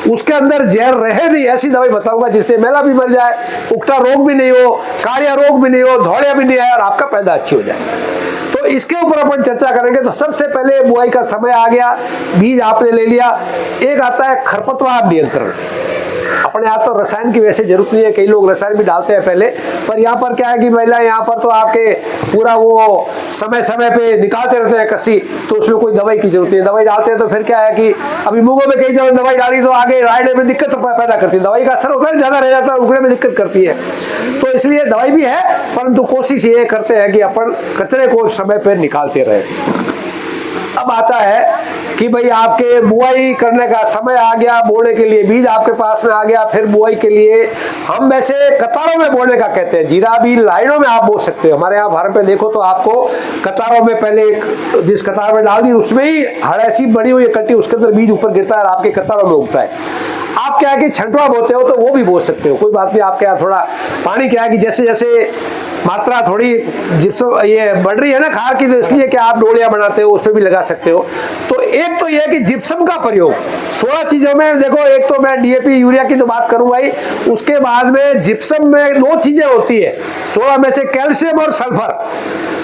उसके अंदर जहर रहे नहीं, ऐसी दवाई बताऊंगा जिससे मेला भी मर जाए, उकटा रोग भी नहीं हो, कारिया रोग भी नहीं हो, धौड़िया भी नहीं आए और आपका पैदा अच्छी हो जाए। तो इसके ऊपर अपन चर्चा करेंगे। तो सबसे पहले बुआई का समय आ गया, बीज आपने ले लिया। एक आता है खरपतवार नियंत्रण। अपने यहाँ तो रसायन की वैसे जरूरत नहीं है, कई लोग रसायन भी डालते हैं पहले, पर यहाँ पर क्या है कि महिला यहाँ पर तो आपके पूरा वो समय समय पे निकालते रहते हैं कस्सी, तो उसमें कोई दवाई की जरूरत नहीं है। दवाई डालते हैं तो फिर क्या है कि अभी मूंगों में कई जगह दवाई डाली तो आगे रायडे में दिक्कत पैदा करती है, दवाई का असर होता है ज्यादा रह जाता है, उगने में दिक्कत करती है। तो इसलिए दवाई भी है, परंतु कोशिश ये करते हैं कि अपन कचरे को समय पर निकालते रहे। अब आता है कि भाई आपके बुआई करने का समय आ गया, बोने के लिए बीज आपके पास में आ गया। फिर बुआई के लिए हम वैसे कतारों में बोने का कहते हैं, जीरा भी लाइनों में आप बो सकते हो। हमारे यहाँ फार्म पे देखो तो आपको कतारों में पहले एक जिस कतार में डाल दी उसमें ही हर ऐसी बनी हुई कट्टी, उसके अंदर बीज ऊपर गिरता है और आपके कतारों में उगता है। आप क्या है कि छंटवा बोते हो तो वो भी बो सकते हो, कोई बात नहीं। आपके यहाँ थोड़ा पानी क्या है कि जैसे जैसे मात्रा थोड़ी जिप्सम ये बढ़ रही है ना खार की, तो इसलिए कि आप डोलियां बनाते हो उसमें भी लगा सकते हो। तो एक तो ये है कि जिप्सम का प्रयोग 16 चीजों में देखो, एक तो मैं डीएपी यूरिया की तो बात करूंगा ही, उसके बाद में जिप्सम में 2 चीजें होती है 16 में से, कैल्शियम और सल्फर।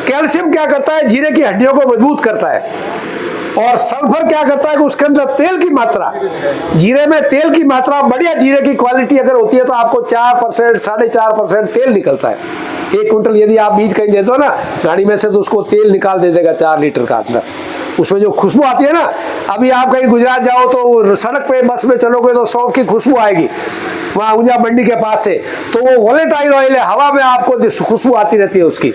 कैल्शियम क्या करता है, जीरे की हड्डियों को मजबूत करता है, और सल्फर क्या करता है कि उसके अंदर तेल की मात्रा, जीरे में तेल की मात्रा, बढ़िया जीरे की क्वालिटी अगर होती है तो आपको 4% 4.5% तेल निकलता है। 1 कुंटल यदि आप बीज कहीं देते हो ना गाड़ी में से, तो उसको तेल निकाल दे देगा 4 लीटर का अंदर। उसमें जो खुशबू आती है ना, अभी आप कहीं गुजरात जाओ तो सड़क पे बस में चलोगे तो सौंफ की खुशबू आएगी वहाँ ऊंजा मंडी के पास से, तो वो वोलेटाइल ऑयल है, हवा में आपको खुशबू आती रहती है उसकी।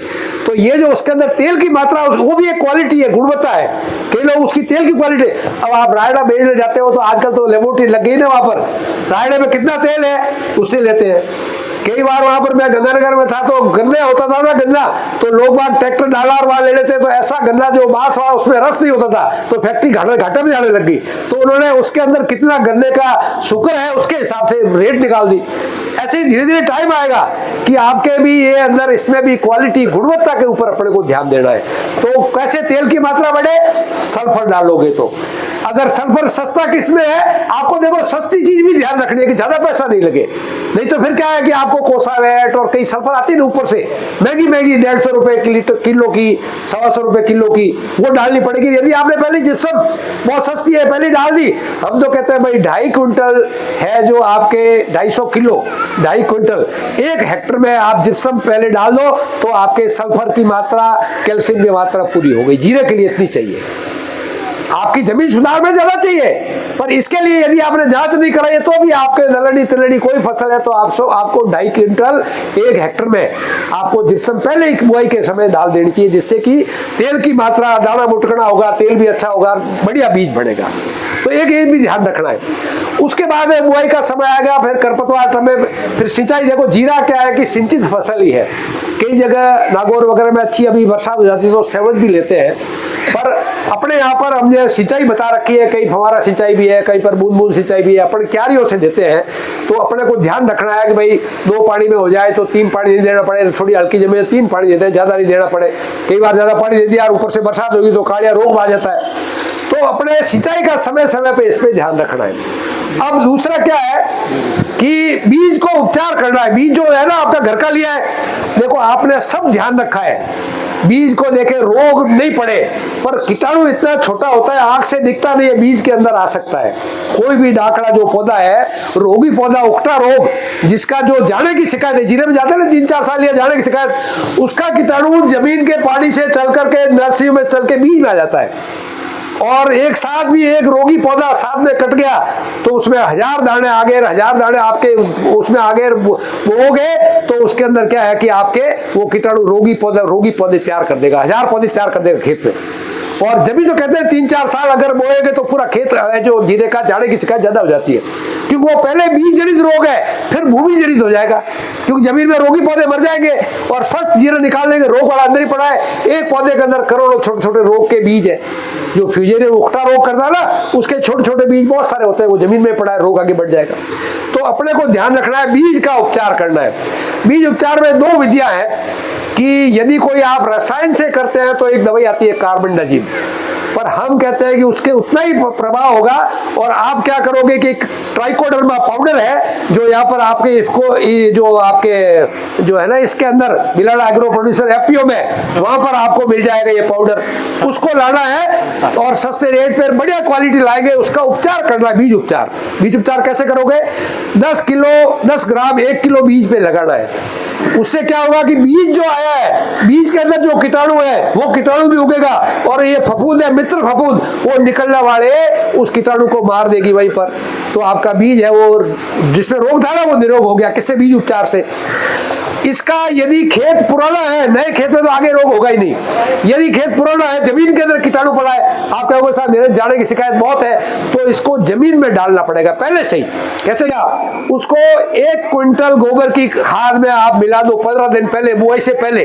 तो ये जो उसके अंदर तेल की मात्रा, वो भी एक क्वालिटी है, गुणवत्ता है। कई लोग उसकी तेल की क्वालिटी, अब आप रायडा बेचने जाते हो तो आजकल तो लेबोरेटरी लग गई ना, वहां पर रायडे में कितना तेल है उससे लेते हैं। कई बार वहां पर मैं गंगानगर में था तो गन्ना होता था ना, गन्ना तो लोग बाग ट्रैक्टर डाला और वहां ले लेते, तो ऐसा गन्ना जो बांस हुआ उसमें रस नहीं होता था, तो फैक्ट्री घाटा में जाने लग गई। तो उन्होंने उसके अंदर कितना गन्ने का शुगर है उसके हिसाब से रेट निकाल दी। ऐसे ही धीरे धीरे टाइम आएगा कि आपके भी ये अंदर इसमें भी क्वालिटी गुणवत्ता के ऊपर अपने को ध्यान देना है। तो कैसे तेल की मात्रा बढ़े, सल्फर डालोगे तो। अगर सल्फर सस्ता किसमें है, आपको देखो सस्ती चीज भी ध्यान रखनी है कि ज्यादा पैसा नहीं लगे, नहीं तो फिर क्या है कि आपको कोसावेट और कई सल्फर आती है ना ऊपर से, महंगी महंगी 150 रुपए किलो की, 125 रुपए किलो की, वो डालनी पड़ेगी। यदि आपने पहले जिप्सम बहुत सस्ती है पहले डाल दी, हम तो कहते हैं भाई 2.5 क्विंटल है जो आपके 250 किलो, 2.5 क्विंटल 1 हेक्टर में आप जिप्सम पहले डाल दो, तो आपके सल्फर की मात्रा, कैल्शियम की मात्रा पूरी हो गई। जीरे के लिए इतनी चाहिए, आपकी जमीन सुधार में ज्यादा चाहिए, पर इसके लिए यदि आपने जांच नहीं कराई तो भी आपके दलनी तिलनी कोई फसल है तो आपको 2.5 क्विंटल 1 हेक्टर में आपको जिप्सम पहले ही बुआई के समय डाल देनी चाहिए, जिससे कि तेल की मात्रा, दाना मुटकना होगा, तेल भी अच्छा होगा, बढ़िया बीज बढ़ेगा। तो एक ये भी ध्यान रखना है। उसके बाद बुआई का समय आएगा, फिर खरपतवार में, फिर सिंचाई। देखो जीरा क्या है कि सिंचित फसल ही है, कई जगह नागौर वगैरह में अच्छी अभी बरसात हो जाती है तो सेवज भी लेते हैं, पर अपने यहाँ पर हमने सिंचाई बता रखी है, कहीं फव्वारा सिंचाई भी है, कहीं पर बूंद बूंद सिंचाई भी है, अपन क्यारियों से देते हैं। तो अपने को ध्यान रखना है कि भाई 2 पानी में हो जाए तो 3 पानी नहीं देना पड़े, थोड़ी हल्की जमीन 3 पानी देते हैं, ज्यादा नहीं देना पड़े। कई बार ज्यादा पानी दे दिया और ऊपर से बरसात होगी तो काड़िया रोग आ जाता है। तो अपने सिंचाई का समय समय पे इस पे ध्यान रखना है। अब दूसरा क्या है कि बीज को उपचार करना है। बीज जो है ना आपका घर का लिया है, देखो आपने सब ध्यान रखा है, बीज को देखे रोग नहीं पड़े, पर कीटाणु इतना छोटा होता है आंख से दिखता नहीं है, बीज के अंदर आ सकता है। कोई भी डाकड़ा जो पौधा है, रोगी पौधा, उकटा रोग, जिसका जो जाने की शिकायत है, जीरे में जाते हैं ना 3-4 साल या जाने की शिकायत, उसका कीटाणु जमीन के पानी से चल करके नर्सरी में चल के बीज में आ जाता है। और एक साथ भी एक रोगी पौधा साथ में कट गया तो उसमें 1000 दाने आ गए, 1000 दाने आपके उसमें आ गए हो गए, तो उसके अंदर क्या है कि आपके वो कीटाणु रोगी पौधे तैयार कर देगा, 1000 पौधे तैयार कर देगा खेत में। और जब भी तो कहते हैं 3-4 साल अगर बोएंगे तो पूरा खेत जो जीरे का झाड़े की शिकायत ज्यादा हो जाती है, क्योंकि वो पहले बीज जनित रोग है, फिर भूमि जनित हो जाएगा, क्योंकि जमीन में रोगी पौधे मर जाएंगे और फर्स्ट जीरा निकालने के रोग वाला अंदर ही पड़ा है। एक पौधे के अंदर करोड़ों छोटे छोटे रोग के बीज है, जो फ्यूजेरियम उकटा रोग करता है ना, उसके छोटे छोटे बीज बहुत सारे होते हैं, वो जमीन में पड़ा है, रोग आगे बढ़ जाएगा। तो अपने को ध्यान रखना है, बीज का उपचार करना है। बीज उपचार में 2 विधियां हैं कि यदि कोई आप रसायन से करते हैं तो एक दवाई आती है कार्बेंडाजिम, पर हम कहते हैं कि उसके उतना ही प्रभाव होगा। और आप क्या करोगे कि एक ट्राइकोडर्मा पाउडर है जो यहाँ पर आपके इसको जो आपके जो है ना इसके अंदर बिलाड़ा एग्रो प्रोड्यूसर एफपीओ में, वहां पर आपको मिल जाएगा ये पाउडर, उसको लाना है और सस्ते रेट पर बढ़िया क्वालिटी लाएंगे, उसका उपचार करना है। बीज उपचार, बीज उपचार कैसे करोगे? 10 ग्राम 1 किलो बीज पे लगाना है। उससे क्या होगा कि बीज जो आया है, बीज के अंदर जो कीटाणु है वो कीटाणु भी उगेगा और ये फफूंद है, मित्र फफूंद, वो निकलने वाले उस कीटाणु को मार देगी वहीं पर। तो आपका बीज है वो जिसमें रोग था ना वो निरोग हो गया। किससे? बीज उपचार से। इसका यदि खेत पुराना है, नए खेत में तो आगे रोग होगा ही नहीं। यदि खेत पुराना है, जमीन के अंदर कीटाणु पड़ा है, आप कहोगे साहब मेरे जाने की शिकायत बहुत है, तो इसको जमीन में डालना पड़ेगा पहले से ही। कैसे? क्या उसको 1 क्विंटल गोबर की खाद में आप मिला दो 15 दिन पहले, बुआई से पहले।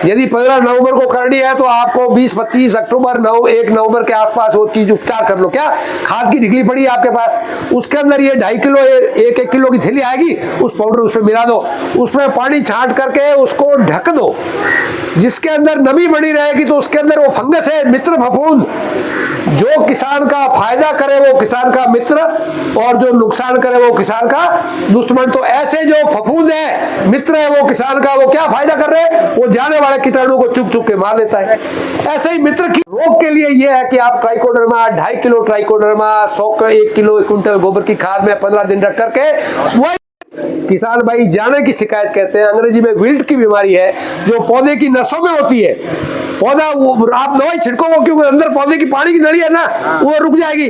यदि 15 नवंबर को करनी है तो आपको 20-25 अक्टूबर 1 नवंबर के आसपास वो चीज उपचार कर लो। क्या खाद की ढिकली पड़ी है आपके पास, उसके अंदर ये 2.5 किलो 1 किलो की थैली आएगी, उस पाउडर उसमें मिला दो, उसमें पानी छांट करके उसको ढक दो, जिसके अंदर नमी बनी रहेगी। तो उसके अंदर वो फंगस है, मित्र फफूंद, जो किसान का फायदा करे वो किसान का मित्र और जो नुकसान करे वो किसान का दुश्मन। तो ऐसे जो फफूंद है, मित्र है वो किसान का, वो क्या फायदा कर रहे हैं? वो जाने वाले कीटाणु को चुप चुप के मार देता है। ऐसे ही मित्र की रोग के लिए ये है कि आप trichoderma 2.5 kilo trichoderma 1 kilo 1 quintal गोबर की खाद में 15 दिन रख करके वही किसान भाई जाने की शिकायत कहते हैं, अंग्रेजी में विल्ट की बीमारी है जो पौधे की नसों में होती है। पौधा आप दवाई छिड़को वो क्योंकि अंदर पौधे की पानी की नली है ना, वो रुक जाएगी।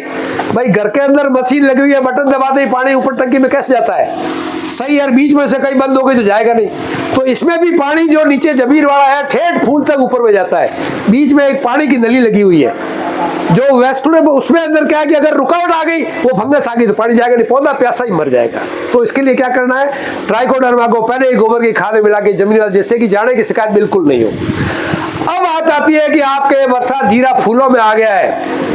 भाई घर के अंदर मशीन लगी हुई है, बटन दबाते ही पानी ऊपर टंकी में कैसे जाता है? सही यार, बीच में से कहीं बंद हो गई तो जाएगा नहीं। तो इसमें भी पानी जो नीचे जमीन वाला है ठेठ फूल तक ऊपर में जाता है, बीच में एक पानी की नली लगी हुई है जो वेस्कुलर, उसमें अंदर क्या है कि अगर रुकावट आ गई, वो फंगस आ गई तो पानी जाएगा नहीं, पौधा प्यासा ही मर जाएगा। तो इसके लिए क्या करना है? ट्राइकोडर्मा को पहले ही गोबर की खाद में मिला के जमीन में, जिससे कि जाने की शिकायत बिल्कुल नहीं हो। अब बात आती है कि आपके बरसात जीरा फूलों में आ गया है,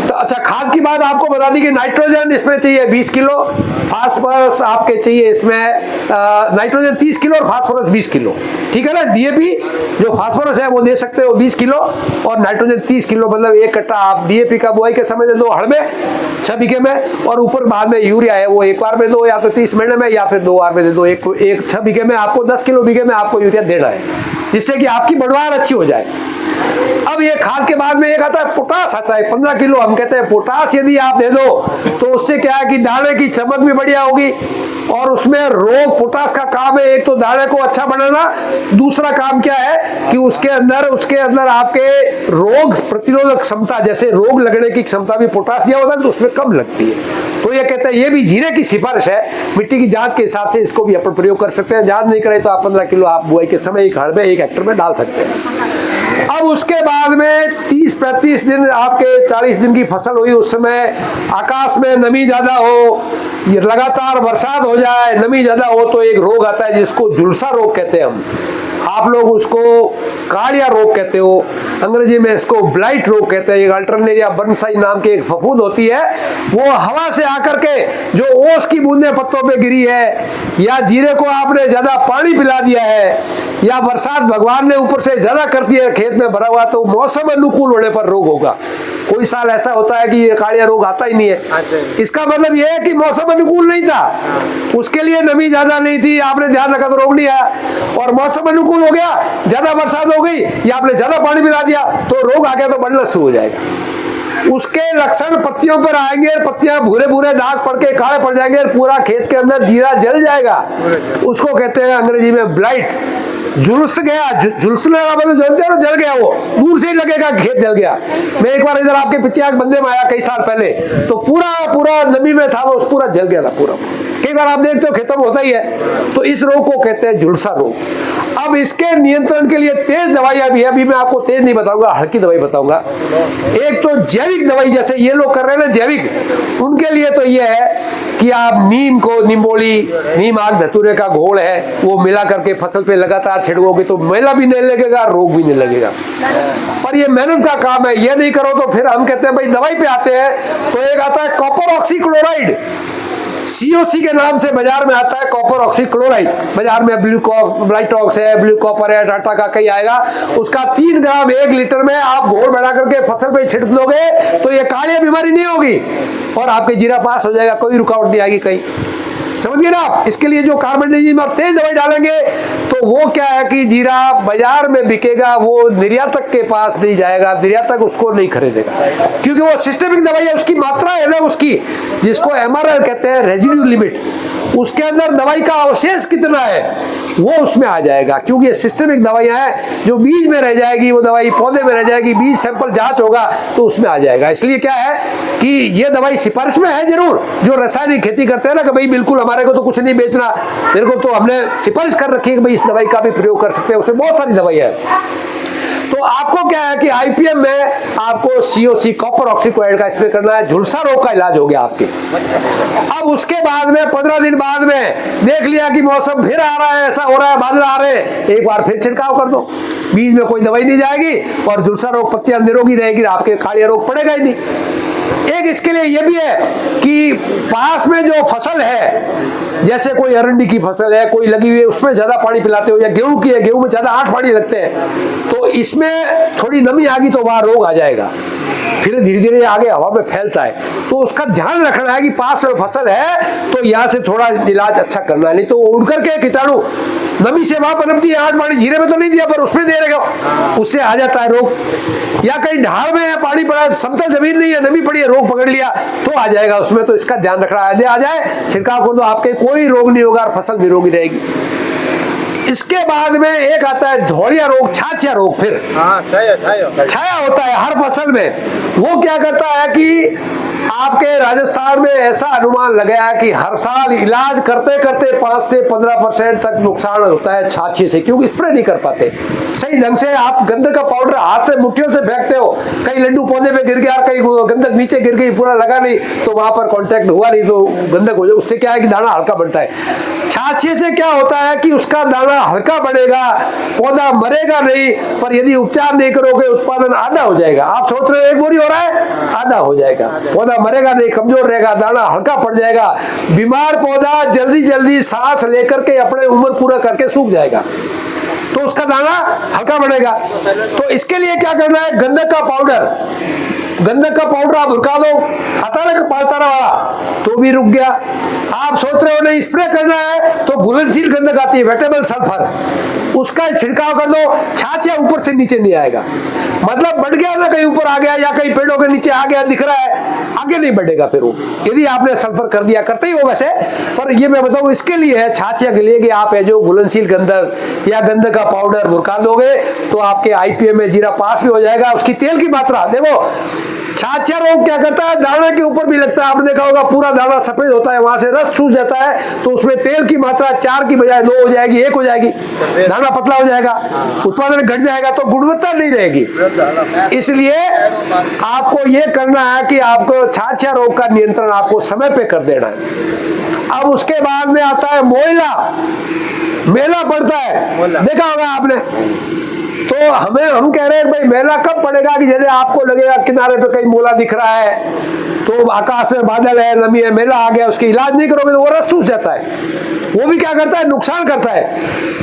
तो अच्छा खाद की बात आपको बता दी कि नाइट्रोजन इसमें चाहिए 20 किलो, फास्फोरस आपके चाहिए इसमें नाइट्रोजन 30 किलो और फास्फोरस 20 किलो, ठीक है ना। डीएपी जो फास्फोरस है वो दे सकते हो 20 किलो और नाइट्रोजन 30 किलो, मतलब 1 कट्टा आप डीएपी का बुआई के समय दे दो हड़ में 6 बीघे में, और ऊपर बाद में यूरिया है वो 1 बार में दो, या तो 30 महीने में, या फिर 2 बार में दे दो। एक 6 बीघे में आपको 10 किलो बीघे में आपको यूरिया देना है, जिससे कि आपकी बढ़वार अच्छी हो जाए। अब ये खाद के बाद में एक आता है पोटास, आता है 15 किलो। हम कहते हैं पोटास यदि आप दे दो तो उससे क्या है कि दाने की चमक भी बढ़िया होगी और उसमें रोग, पोटास का काम है एक तो दाने को अच्छा बनाना, दूसरा काम क्या है कि उसके अंदर आपके रोग प्रतिरोधक क्षमता, जैसे रोग लगने की क्षमता भी पोटास दिया होता है तो उसमें कम लगती है। तो ये कहते हैं ये भी जीरे की सिफारिश है, मिट्टी की जांच के हिसाब से इसको भी अपन प्रयोग कर सकते हैं। जांच नहीं करें तो आप 15 किलो आप बुआई के समय एक हड़ में 1 हेक्टेयर में डाल सकते हैं। अब उसके बाद में 30-35 दिन आपके 40 दिन की फसल हुई, उस समय आकाश में नमी ज्यादा हो, ये लगातार बरसात हो जाए, नमी ज्यादा हो तो एक रोग आता है जिसको झुलसा रोग कहते हैं हम, आप लोग उसको काड़िया रोग कहते हो, अंग्रेजी में इसको ब्लाइट रोग कहते हैं। एक अल्टरनेरिया बर्नसाई नाम की एक फफूंद होती है, वो हवा से आकर के जो ओस की बूंदें पत्तों पे गिरी है, या जीरे को आपने ज्यादा पानी पिला दिया है, या बरसात भगवान ने ऊपर से ज्यादा कर दिया है, खेत में भरा हुआ, तो मौसम अनुकूल होने पर रोग होगा। कोई साल ऐसा होता है कि ये काड़िया रोग आता ही नहीं है, इसका मतलब ये है कि मौसम अनुकूल नहीं था, उसके लिए नमी ज्यादा नहीं थी, आपने ध्यान रखा तो रोग नहीं आया। और मौसम अनुकूल हो गया, ज्यादा बरसात हो गई या आपने ज्यादा पानी पिला दिया तो रोग आ गया, तो बढ़ना शुरू हो जाएगा। उसके लक्षण पत्तियों पर आएंगे, पत्तियां भूरे भूरे दाग पड़ के काले पड़ जाएंगे, पूरा खेत के अंदर जीरा जल जाएगा, उसको कहते हैं अंग्रेजी में ब्लाइट। झुलस गया, झुलसने का मतलब जानते हो ना, जल गया, वो दूर से ही लगेगा खेत जल गया। मैं एक बार इधर आपके पीछे एक बंदे में आया कई साल पहले, तो पूरा नमी में था, वो पूरा जल गया था पूरा। कई बार आप देखते हो खेतों में होता ही है। तो इस रोग को कहते हैं झुलसा रोग। अब इसके नियंत्रण के लिए तेज दवाइयां भी है, अभी मैं आपको तेज नहीं बताऊंगा, हल्की दवाई बताऊंगा। एक तो जैविक दवाई, जैसे ये लोग कर रहे हैं ना जैविक, उनके लिए तो ये है कि आप नीम को, निम्बोली, नीम आग धतूरे का घोल है, वो मिला करके फसल पे लगातार छिड़कोगे तो मैला भी नहीं लगेगा, रोग भी नहीं लगेगा। पर ये मेहनत का काम है, ये नहीं करो तो फिर हम कहते हैं भाई दवाई पे आते हैं। तो एक आता है कॉपर ऑक्सीक्लोराइड, COC के नाम से बाजार में आता है कॉपर ऑक्सीक्लोराइड। बाजार में ब्लाइटॉक्स है, ब्लू कॉपर है, टाटा का कई आएगा। उसका 3 ग्राम 1 लीटर में आप घोल बना करके फसल पे छिड़क दोगे तो ये कालिया बीमारी नहीं होगी और आपके जीरा पास हो जाएगा, कोई रुकावट नहीं आएगी कहीं। समझिए ना आप। इसके लिए जो कार्बनिज्म और तेज दवाई डालेंगे तो वो क्या है कि जीरा बाजार में बिकेगा, वो निर्यातक के पास नहीं जाएगा, निर्यातक उसको नहीं खरीदेगा, क्योंकि वो सिस्टेमिक दवाई है, उसकी मात्रा है ना उसकी, जिसको MRL कहते हैं, रेजिड्यू लिमिट, उसके अंदर दवाई का अवशेष कितना है वो उसमें आ जाएगा। क्योंकि ये सिस्टेमिक दवाइयां हैं, जो बीज में रह जाएगी वो दवाई पौधे में रह जाएगी, बीज सैंपल जांच होगा तो उसमें आ जाएगा। इसलिए क्या है कि ये दवाई सिफारिश में है जरूर, जो रासायनिक खेती करते हैं ना कि भाई बिल्कुल हमारे को तो कुछ नहीं बेचना, मेरे को तो हमने सिफारिश कर रखी है कि भाई इस दवाई का भी प्रयोग कर सकते हैं, उसमें बहुत सारी दवाई है। तो आपको क्या है कि IPM में आपको COC कॉपर ऑक्सीक्लोराइड का स्प्रे करना है, झुलसा रोग का इलाज हो गया आपके। अब उसके बाद में 15 दिन बाद में देख लिया कि मौसम फिर आ रहा है, ऐसा हो रहा है, बादल आ रहे हैं, एक बार फिर छिड़काव कर दो, बीज में कोई दवाई नहीं जाएगी और झुलसा रोग पत्तियां निरोगी रहेगी, आपके कालिया रोग पड़ेगा ही नहीं। एक इसके लिए यह भी है कि पास में जो फसल है, जैसे कोई अरंडी की फसल है, कोई लगी हुई है, उसमें ज्यादा पानी पिलाते हो, या गेहूं की है, गेहूं में ज्यादा 8 पानी लगते हैं, तो इसमें थोड़ी नमी आ गई तो वहां रोग आ जाएगा, फिर धीरे धीरे आगे हवा में फैलता है। तो उसका ध्यान रखना है कि पास में फसल है तो यहाँ से थोड़ा इलाज अच्छा करना है, नहीं तो उड़ करके कीटाणु नमी से वहां पनपती है, 8 पानी जीरे में तो नहीं दिया पर उसमें दे रहेगा, उससे आ जाता है रोग। या कहीं ढाल में है, पानी पड़ा है, समतल जमीन नहीं है, नमी पड़ी है, रोग पकड़ लिया तो आ जाएगा उसमें। तो इसका ध्यान रखना है, आ जाए छिड़काव को तो आपके कोई रोग नहीं होगा और फसल निरोगी रहेगी। इसके बाद में एक आता है धौरिया रोग, छाछिया रोग। फिर छाया होता है हर फसल में। वो क्या करता है कि आपके राजस्थान में ऐसा अनुमान लगाया है कि हर साल इलाज करते करते 5 से 15% तक नुकसान होता है छाछी से, क्योंकि स्प्रे नहीं कर पाते सही ढंग से। आप गंधक का पाउडर हाथ से मुट्ठियों से फेंकते हो, कहीं लड्डू पौधे पे गिर गया, कहीं गंधक नीचे गिर गई, पूरा लगा नहीं तो वहां पर कांटेक्ट हुआ नहीं तो गंधक हो जाए, उससे क्या है कि दाना हल्का बनता है। छाछी से क्या होता है कि उसका दाना हल्का बनेगा, पौधा मरेगा नहीं, पर यदि उपचार नहीं करोगे उत्पादन आधा हो जाएगा। आप सोच रहे हो 1 बोरी हो रहा है, आधा हो जाएगा, पौधा मरेगा नहीं, कमजोर रहेगा, दाना हल्का पड़ जाएगा, बीमार पौधा जल्दी जल्दी सांस लेकर के अपने उम्र पूरा करके सूख जाएगा, तो उसका दाना हल्का बढ़ेगा। तो इसके लिए क्या करना है, गंधक का पाउडर, गंधक का पाउडर आप रुका दो, आता ना 5 तारा वाला, तो भी रुक गया। आप सोच रहे हो नहीं स्प्रे करना है तो घुलनशील गंधक आती है, वेटेबल सल्फर, उसका छिड़काव कर दो, छाछ ऊपर से नीचे नहीं आएगा, मतलब बढ़ गया ना, कहीं ऊपर आ गया या कहीं पेड़ों के नीचे आ गया दिख रहा है, आगे नहीं बढ़ेगा फिर वो, यदि आपने सल्फर कर दिया, करते ही हो वैसे, पर ये मैं बताऊं इसके लिए है, छाछिया के लिए कि आप है जो घुलनशील गंधक या गंधक का पाउडर मुरका दोगे तो आपके IPM में जीरा पास भी हो जाएगा। उसकी तेल की मात्रा देखो, छाछिया रोग क्या करता है, दाना के ऊपर भी लगता है, आपने देखा होगा पूरा दाना सफेद होता है, वहां से रस सूख जाता है, तो उसमें तेल की मात्रा 4 की बजाय 2 हो जाएगी, 1 हो जाएगी, दाना पतला हो जाएगा, उत्पादन घट जाएगा, तो गुणवत्ता नहीं रहेगी। इसलिए आपको यह करना है कि आपको छाछिया रोग का नियंत्रण आपको समय पे कर देना है। अब उसके बाद में आता है मोइला, मेला पड़ता है, देखा होगा आपने। तो हम कह रहे हैं भाई मेला कब पड़ेगा कि जैसे आपको लगेगा किनारे पे कहीं मोला दिख रहा है, तो आकाश में बादल है, नमी है, मेला आ गया, उसकी इलाज नहीं करोगे तो वो रस सूख जाता है, वो भी क्या करता है, नुकसान करता है।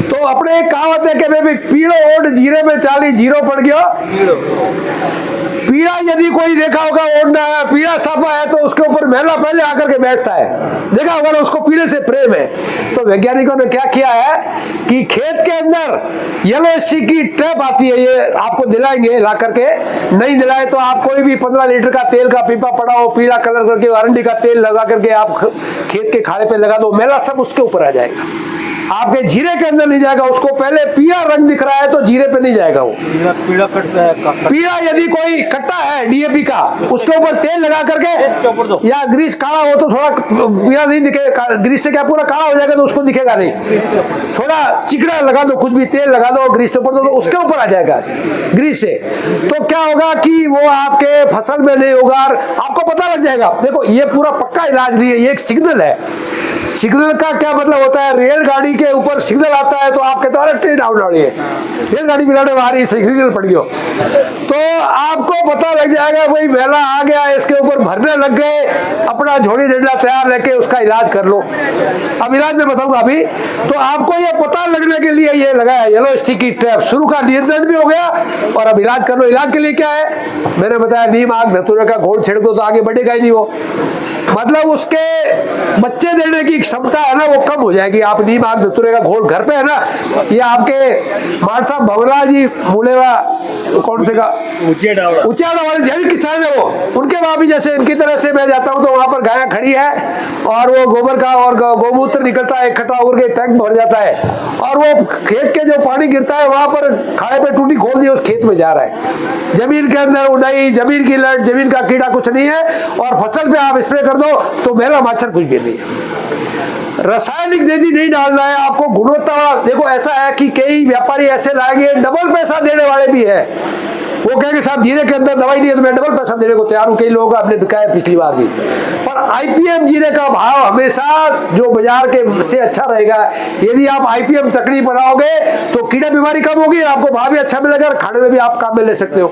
तो अपने एक कहावत है कि भाई पीड़ो ओढ़ जीरे में चाली, जीरो पड़ गया पीड़ा। यदि कोई देखा होगा ओढ़ना है, पीड़ा साफा है तो उसके ऊपर मेला पहले आकर के बैठता है, देखा होगा ना, उसको पीड़े से प्रेम है। तो वैज्ञानिकों ने क्या किया है कि खेत के अंदर येलो सी की ट्रैप आती है, ये आपको दिलाएंगे ला करके, नहीं दिलाए तो आप कोई भी 15 लीटर का तेल का पीपा पड़ा हो, पीला कलर करके अरंडी का तेल लगा करके आप खेत के खाड़े पे लगा दो, मेला सब उसके ऊपर आ जाएगा। आपके जीरे के अंदर नहीं जाएगा। उसको पहले पीला रंग दिख रहा है तो जीरे पे नहीं जाएगा वो। पीला कटता है, पीला यदि कोई कट्टा है डीएपी का, उसके ऊपर तेल लगा करके या ग्रीस काला हो तो थोड़ा पीला नहीं दिखेगा। ग्रीस से क्या पूरा काला हो जाएगा तो उसको दिखेगा नहीं। थोड़ा चिकना लगा दो, कुछ भी तेल लगा दो ग्रीस के ऊपर, तो उसके ऊपर आ जाएगा ग्रीस से। तो क्या होगा कि वो आपके फसल में नहीं होगा और आपको पता लग जाएगा। देखो ये पूरा पक्का इलाज नहीं है, ये एक सिग्नल है। सिग्नल का क्या मतलब होता है, रेलगाड़ी के ऊपर सिग्नल आता है तो आप कहते हो अरे ट्रेन आउट आ रही है, रेलगाड़ी बिराने आ रही है, सिग्नल पड़ गया, तो आपको पता लग जाएगा भाई मेला आ गया, इसके ऊपर भरने लग गए, अपना झोली डंडा तैयार लेके उसका इलाज कर लो। अब इलाज में बताऊंगा अभी। तो आपको ये पता लगने के लिए ये लगाया येलो स्टिकी ट्रैप। शुरू का नियंत्रण भी हो गया और अब इलाज कर लो। इलाज के लिए क्या है, मैंने बताया नीम आग धतूरे का घोल छिड़क दो तो आगे बढ़ेगा ही नहीं वो। मतलब उसके बच्चे देने की क्षमता है ना वो कम हो जाएगी। आप नीम आग धतूरे का घोल घर पे है ना, ये आपके मान साहब भवला जी मूलेवा कौन से का उचिया वाले जैविक किसान है वो, उनके वहां भी जैसे इनकी तरह से मैं जाता हूँ तो वहां पर गायें खड़ी है और वो गोबर का और गौमूत्र निकलता है, इकट्ठा होकर के टैंक भर जाता है और वो खेत के जो पानी गिरता है वहां पर खाड़े पे टूटी खोल दी उस खेत में जा रहा है। जमीन के अंदर उड़ाई, जमीन की लट, जमीन का कीड़ा कुछ नहीं है और फसल पे आप स्प्रे कर दो तो मेरा मच्छर कुछ भी नहीं है। रासायनिक यदि नहीं डालना है आपको, गुणवत्ता देखो ऐसा है कि कई व्यापारी ऐसे लाएंगे डबल पैसा देने वाले भी है। वो कहेंगे साहब जीरे के अंदर दवाई नहीं है तो मैं डबल पैसा देने को तैयार हूं। कई लोगों का आपने बिकाया पिछली बार भी। पर आईपीएम जीरे का भाव हमेशा जो बाजार के से अच्छा रहेगा। यदि आप आईपीएम तकनीक बनाओगे तो कीड़ा बीमारी कम होगी, आपको भाव भी अच्छा मिलेगा और खाने में भी आप काम में ले सकते हो।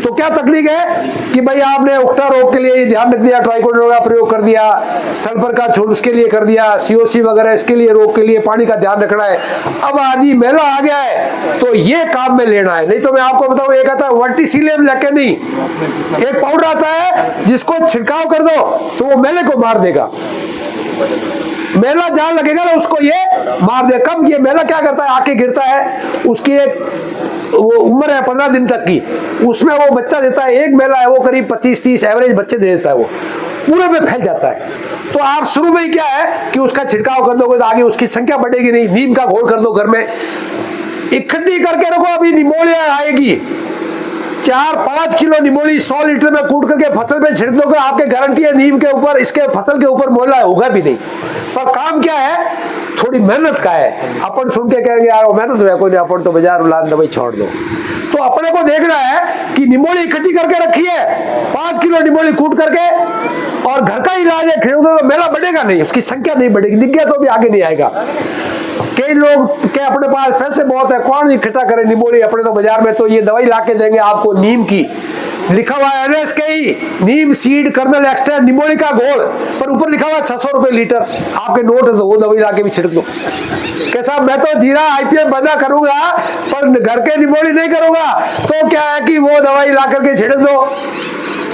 तो क्या तकनीक है कि भाई आपने उकटा रोग के लिए ध्यान रख दिया, ट्राइकोडर्मा का प्रयोग कर दिया, सल्फर का छोड़ उसके लिए कर दिया, सीओसी वगैरह इसके लिए रोग के लिए पानी का ध्यान रखना है। अब आदि मेला आ गया है तो ये काम में लेना है। नहीं तो मैं आपको बताऊं, एक आता है वर्टिसिलियम लेके नहीं, एक पाउडर आता है जिसको छिड़काव कर दो तो वो मेले को मार देगा। मेला जहां लगेगा ना उसको ये मार दे। कब ये मेला क्या करता है, आके गिरता है, उसकी एक वो उम्र है 15 दिन तक की, उसमें वो बच्चा देता है। एक मेला है वो करीब 25-30 एवरेज बच्चे दे देता है, वो पूरे में फैल जाता है। तो आप शुरू में ही क्या है कि उसका छिड़काव कर दोगे तो आगे उसकी संख्या बढ़ेगी नहीं। नीम का घोल कर दो घर में, इकट्ठी करके रखो। अभी निमोनिया आएगी, 4-5 किलो निमोली 100 लीटर में कूट करके फसल पे छिड़क दोगे, आपके गारंटी है नीम के ऊपर, इसके फसल के ऊपर मोला होगा भी नहीं। पर काम क्या है, थोड़ी मेहनत का है। अपन सुन के कहेंगे यार मेहनत है कोई नहीं, अपन तो बाजार उलान दवाई छोड़ दो। तो अपने को देखना है कि निमोली इकट्ठी करके रखी है, 5 किलो निमोली कूट करके, और घर का इलाज है, खरीदो तो मेला बढ़ेगा नहीं, उसकी संख्या नहीं बढ़ेगी। दिख गया तो भी आगे नहीं आएगा। कई लोग के अपने पास पैसे बहुत है, कौन इकट्ठा करे निमोली अपने तो बाजार में, तो ये दवाई लाके देंगे आपको नीम की, लिखा हुआ है NSKE नीम सीड कर्नल एक्सट्रैक्ट निमोली का घोल, पर ऊपर लिखा हुआ 600 रुपए लीटर। आपके नोट है तो वो दवाई लाके भी छिड़क दो। कैसा, मैं तो जीरा आईपीएम बंदा करूंगा पर घर के निमोली नहीं करूंगा। तो क्या है कि वो दवाई ला करके छिड़क दो।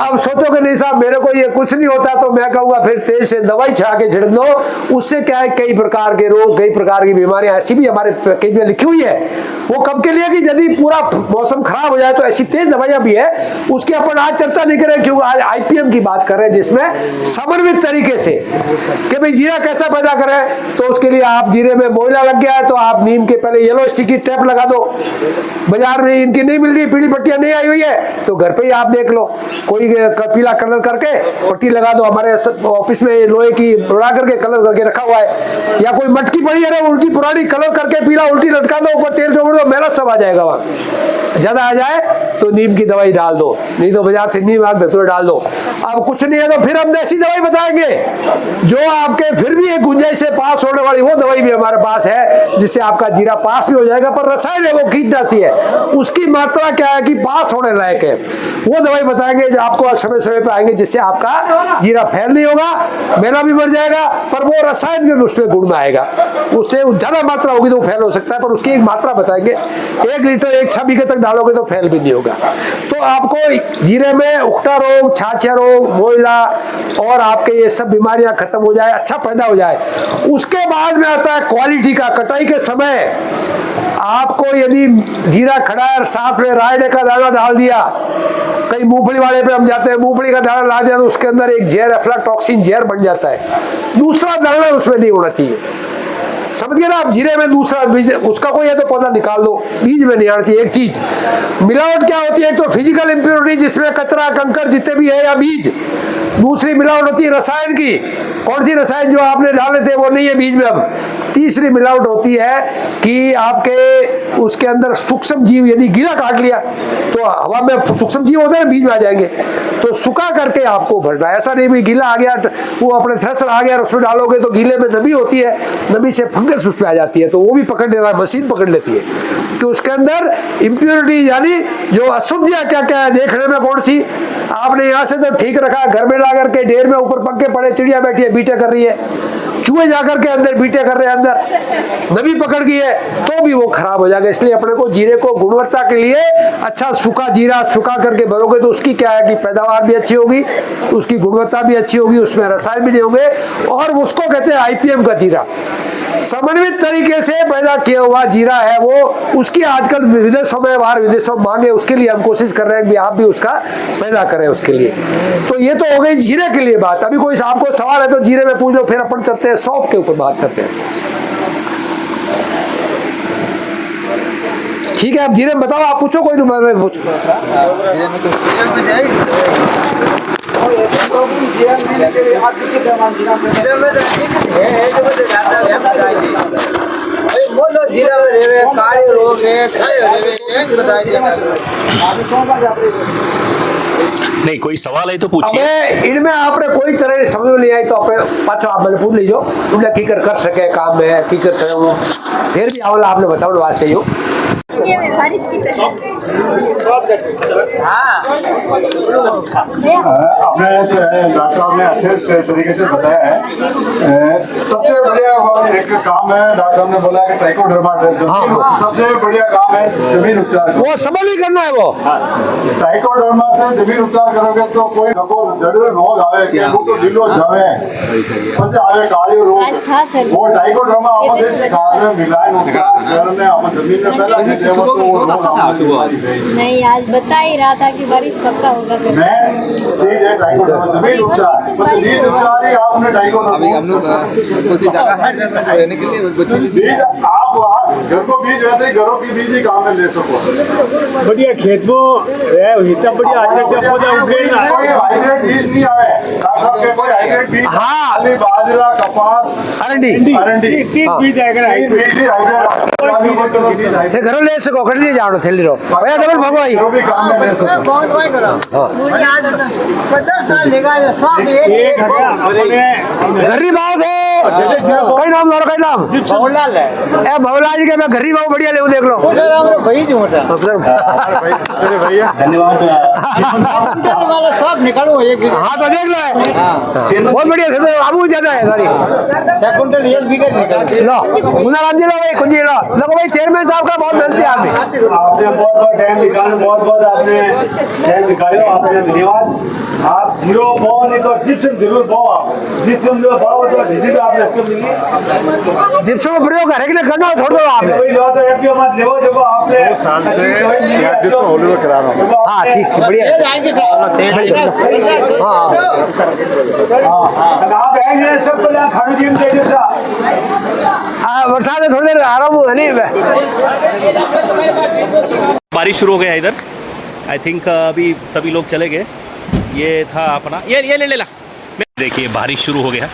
अब सोचोगे नहीं साहब मेरे को ये कुछ नहीं होता, तो मैं कहूंगा फिर तेज से दवाई छा के छिड़क दो। उससे क्या है, कई प्रकार के रोग, कई प्रकार की बीमारियां ऐसी भी हमारे पैकेज में लिखी हुई है। वो कब के लिए कि यदि पूरा मौसम खराब हो जाए तो ऐसी तेज दवाइयां भी है, उसकी अपन आज चर्चा नहीं करें क्योंकि आज आईपीएम की बात कर रहे हैं, जिसमें समन्वित तरीके से कि भाई जीरा कैसा पैदा करें। तो उसके लिए आप जीरे में मोइला लग गया है तो आप नीम के पहले येलो स्टिकी ट्रैप लगा दो। बाजार में इनकी नहीं मिल रही, पीली पट्टियां नहीं आई हुई है तो घर पे ही आप देख लो, कोई पीला कलर करके पट्टी लगा दो। हमारे ऑफिस में लोहे की बना करके कलर करके रखा हुआ है, या कोई मटकी पड़ी है उल्टी पुरानी, कलर करके पीला उल्टी लटका दो, ऊपर तेल छोड़ दो, मेरा सब आ जाएगा। वहां ज्यादा आ जाए तो नीम की दवाई डाल दो, नहीं तो बाजार से नीम आग धतूरे डाल दो। अब कुछ नहीं है तो फिर हम देसी दवाई बताएंगे जो आपके फिर भी एक गुंजाइश से पास होने वाली, वो दवाई भी हमारे पास है जिससे आपका जीरा पास भी हो जाएगा। पर रसायन है वो कीटनाशी है, उसकी मात्रा क्या है कि पास होने लायक है, वो दवाई बताएंगे जो आपको समय समय पे आएंगे, जिससे आपका जीरा फैल नहीं होगा, मेला भी मर जाएगा, पर वो रसायन के उसमें गुण में आएगा। उससे ज्यादा मात्रा होगी तो फैल हो सकता है, पर उसकी एक मात्रा बताएंगे। 1 लीटर 1 6 बीघे तक डालोगे तो फैल भी नहीं होगा। तो आपको जीरे में उकटा रोग, छाछा रोग, मोइला और आपके ये सब बीमारियां खत्म हो जाए, अच्छा पैदा हो जाए। उसके बाद में आता है क्वालिटी का। कटाई के समय आपको यदि जीरा खड़ा है, साथ में रायडे का दाना डाल दिया, कई मूंगफली वाले पे हम जाते हैं, मूंगफली का दाना ला दिया तो उसके अंदर एक जहर, अफ्लाटॉक्सिन जहर बन जाता है। दूसरा दाना उसमें नहीं होना चाहिए। समझ गए ना आप। जीरे में दूसरा बीज, उसका कोई है तो पौधा निकाल दो, बीज में नहीं आती। एक चीज मिलावट क्या होती है, तो फिजिकल इंप्योरिटी जिसमें कचरा कंकर जितने भी है या बीज। दूसरी मिलावट होती है रसायन की। कौन सी रसायन? जो आपने डाले थे वो नहीं है बीज में अब। तीसरी मिलावट होती है कि आपके उसके अंदर सूक्ष्म जीव, यदि गीला काट लिया तो हवा में सूक्ष्म जीव होते हैं, बीज में आ जाएंगे। तो सुखा करके आपको भरना है। ऐसा नहीं भी गीला आ गया, वो अपने थ्रेसर आ गया और उसमें डालोगे तो गीले में नमी होती है, नमी से फंगस उसमें आ जाती है, तो वो भी पकड़ लेता है, मशीन पकड़ लेती है कि उसके अंदर इम्प्योरिटी यानी जो अशुद्धियां क्या क्या है देखने में। कौन सी? आपने यहाँ से तो ठीक रखा, घर में ला करके ढेर में ऊपर पंखे पड़े, चिड़िया बैठी है बीटे कर रही है, चूहे जाकर के अंदर बीटे कर रहे हैं, अंदर नमी पकड़ गई है, तो भी वो खराब हो जाएगा। इसलिए अपने को जीरे को गुणवत्ता के लिए अच्छा सूखा जीरा सुखा करके भरोगे तो उसकी क्या है कि पैदावार भी अच्छी होगी, उसकी गुणवत्ता भी अच्छी होगी, उसमें रसायन भी नहीं होंगे, और उसको कहते हैं IPM का जीरा। समन्वित तरीके से पैदा किया हुआ जीरा है वो। उसकी आजकल विदेशों में, बाहर विदेशों में मांगे, उसके लिए हम कोशिश कर रहे हैं कि आप भी उसका पैदा करें उसके लिए। तो ये तो हो गई जीरे के लिए बात। अभी कोई आपको सवाल है तो जीरे में पूछ लो, फिर अपन चलते हैं सौंफ के ऊपर बात करते हैं। ठीक है, आप जीरे में बताओ, आप पूछो, कोई नहीं पूछो। नहीं, कोई सवाल है तो पूछिए। अबे इनमें आपने कोई तरह समझ में नहीं आई तो अपने पाछो आप मैंने पूछ लीजिए, तुमने कीकर कर सके काम में कीकर करे वो, फिर भी आवला आपने बताओ वास्ते यो। बारिश की आपने डॉक्टर साहब ने अच्छे तरीके से बताया है। सबसे बढ़िया एक काम है, डॉक्टर साहब ने बोला कि ट्राइकोडर्मा, सबसे बढ़िया काम है जमीन उपचार। वो समझ ही करना है वो। ट्राइकोडर्मा से जमीन उपचार करोगे तो कोई जड़ रोग आवे के तो ढीलो जावे પછી આવે કાળી રોગ वो ट्राइकोडर्मा આપણે ખાદ में मिलाए उपचार करने हम जमीन में पहला नहीं, आज बता ही रहा था कि बारिश पक्का होगा। मैं ठीक है ट्राइकोडर्मा जमीन उपचार जमीन उपचार ही आपने ट्राइकोडर्मा अभी हम लोग कुछ जगह है रहने के लिए बीज आप घर को बीज वैसे ही घरों की बीज ही काम में ले सको। बढ़िया खेत में इतना बढ़िया अच्छा पौधा उगे ना, कोई हाइब्रिड बीज नहीं आवे सब के, कोई हाइब्रिड बीज खाली बाजरा कपास अरंडी बीज आएगा बीज ही हाइब्रिड से घरों ले सको, कहीं नहीं जानो थैली रो भैया डबल भगवाई भी काम में ले सको। घर्री बाव थे, कई नाम लो, कई नाम भवलाल है। ए भवलाल जी के मैं घर्री बाव बढ़िया ले देख लो। भाई जी मोटा अरे भैया धन्यवाद। वाला सब निकालो एक हाँ तो देख लो, बहुत बढ़िया से तो आबू ज्यादा है सारी कुंटल एक बीघा निकालो। लो मुनाराम जी लो भाई, कुंजी लो भाई, चेयरमैन साहब का बहुत मेहनती आदमी। आपने बहुत टाइम निकाला, बहुत आपने टाइम निकाले, आपका धन्यवाद। आप जीरो पाओ नहीं तो जिप्सम जरूर पाओ, आप जिप्सम जो पाओ तो जिसे आपने अच्छे मिली जिप्सम का प्रयोग करेंगे ना, करना छोड़ दो आपने। वही लो तो एक भी मत लेवो जो आपने वो साल से या जिप्सम होली करा रहा हूं। हाँ ठीक बढ़िया हाँ आप आएंगे सब को खाने जीवन दे दो सा बरसात में थोड़ी देर आराम हो नहीं। बारिश शुरू हो गया इधर। आई थिंक अभी सभी लोग चले गए। ये था अपना ये ले ला। देखिए बारिश शुरू हो गया,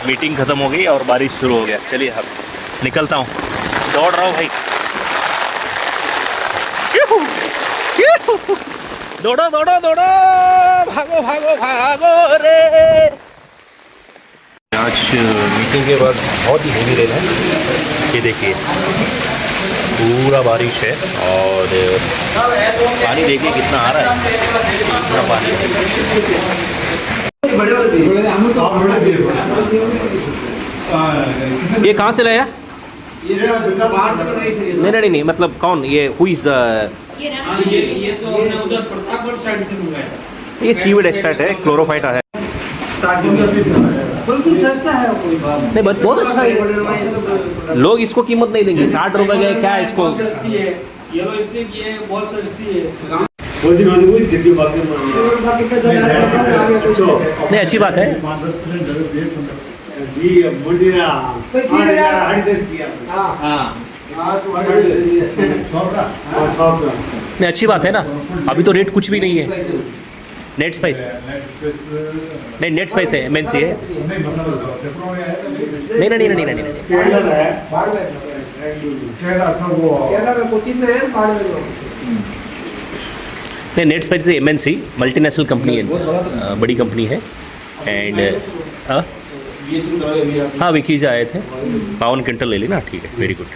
मीटिंग खत्म हो गई और बारिश शुरू हो गया। चलिए अब निकलता हूँ, दौड़ रहा हूँ भाई। दौड़ो दौड़ो दौड़ो, भागो भागो भागो रे। आज मीटिंग के बाद बहुत ही हेवी रेन है। ये देखिए पूरा बारिश है और पानी देखिए कितना आ रहा है, कितना पानी है। ये कहाँ से लाया? नहीं मतलब कौन ये हु इज द ये तो हमने उधर प्रतापगढ़ साइड से मंगाया। ये सीविड एक्सट्रैक्ट है, क्लोरोफाइट है। बिल्कुल सस्ता है, कोई बात नहीं, बहुत अच्छा है। लोग इसको कीमत नहीं देंगे, 60 रुपए का क्या है इसको। सस्ती है, ये लो इतने की है, बहुत सस्ती है। नहीं अच्छी बात है। नहीं अच्छी बात है ना, अभी तो रेट कुछ भी नहीं है। नेट स्पाइस नहीं, नेट स्पाइस है, एमएनसी है। नहीं नहीं नहीं नहीं नहीं नहीं, नेट स्पाइस है एमएनसी, मल्टीनेशनल कंपनी है, बड़ी कंपनी है। एंड हाँ विकी जी आए थे, 52 क्विंटल ले ली ना, ठीक है, वेरी गुड।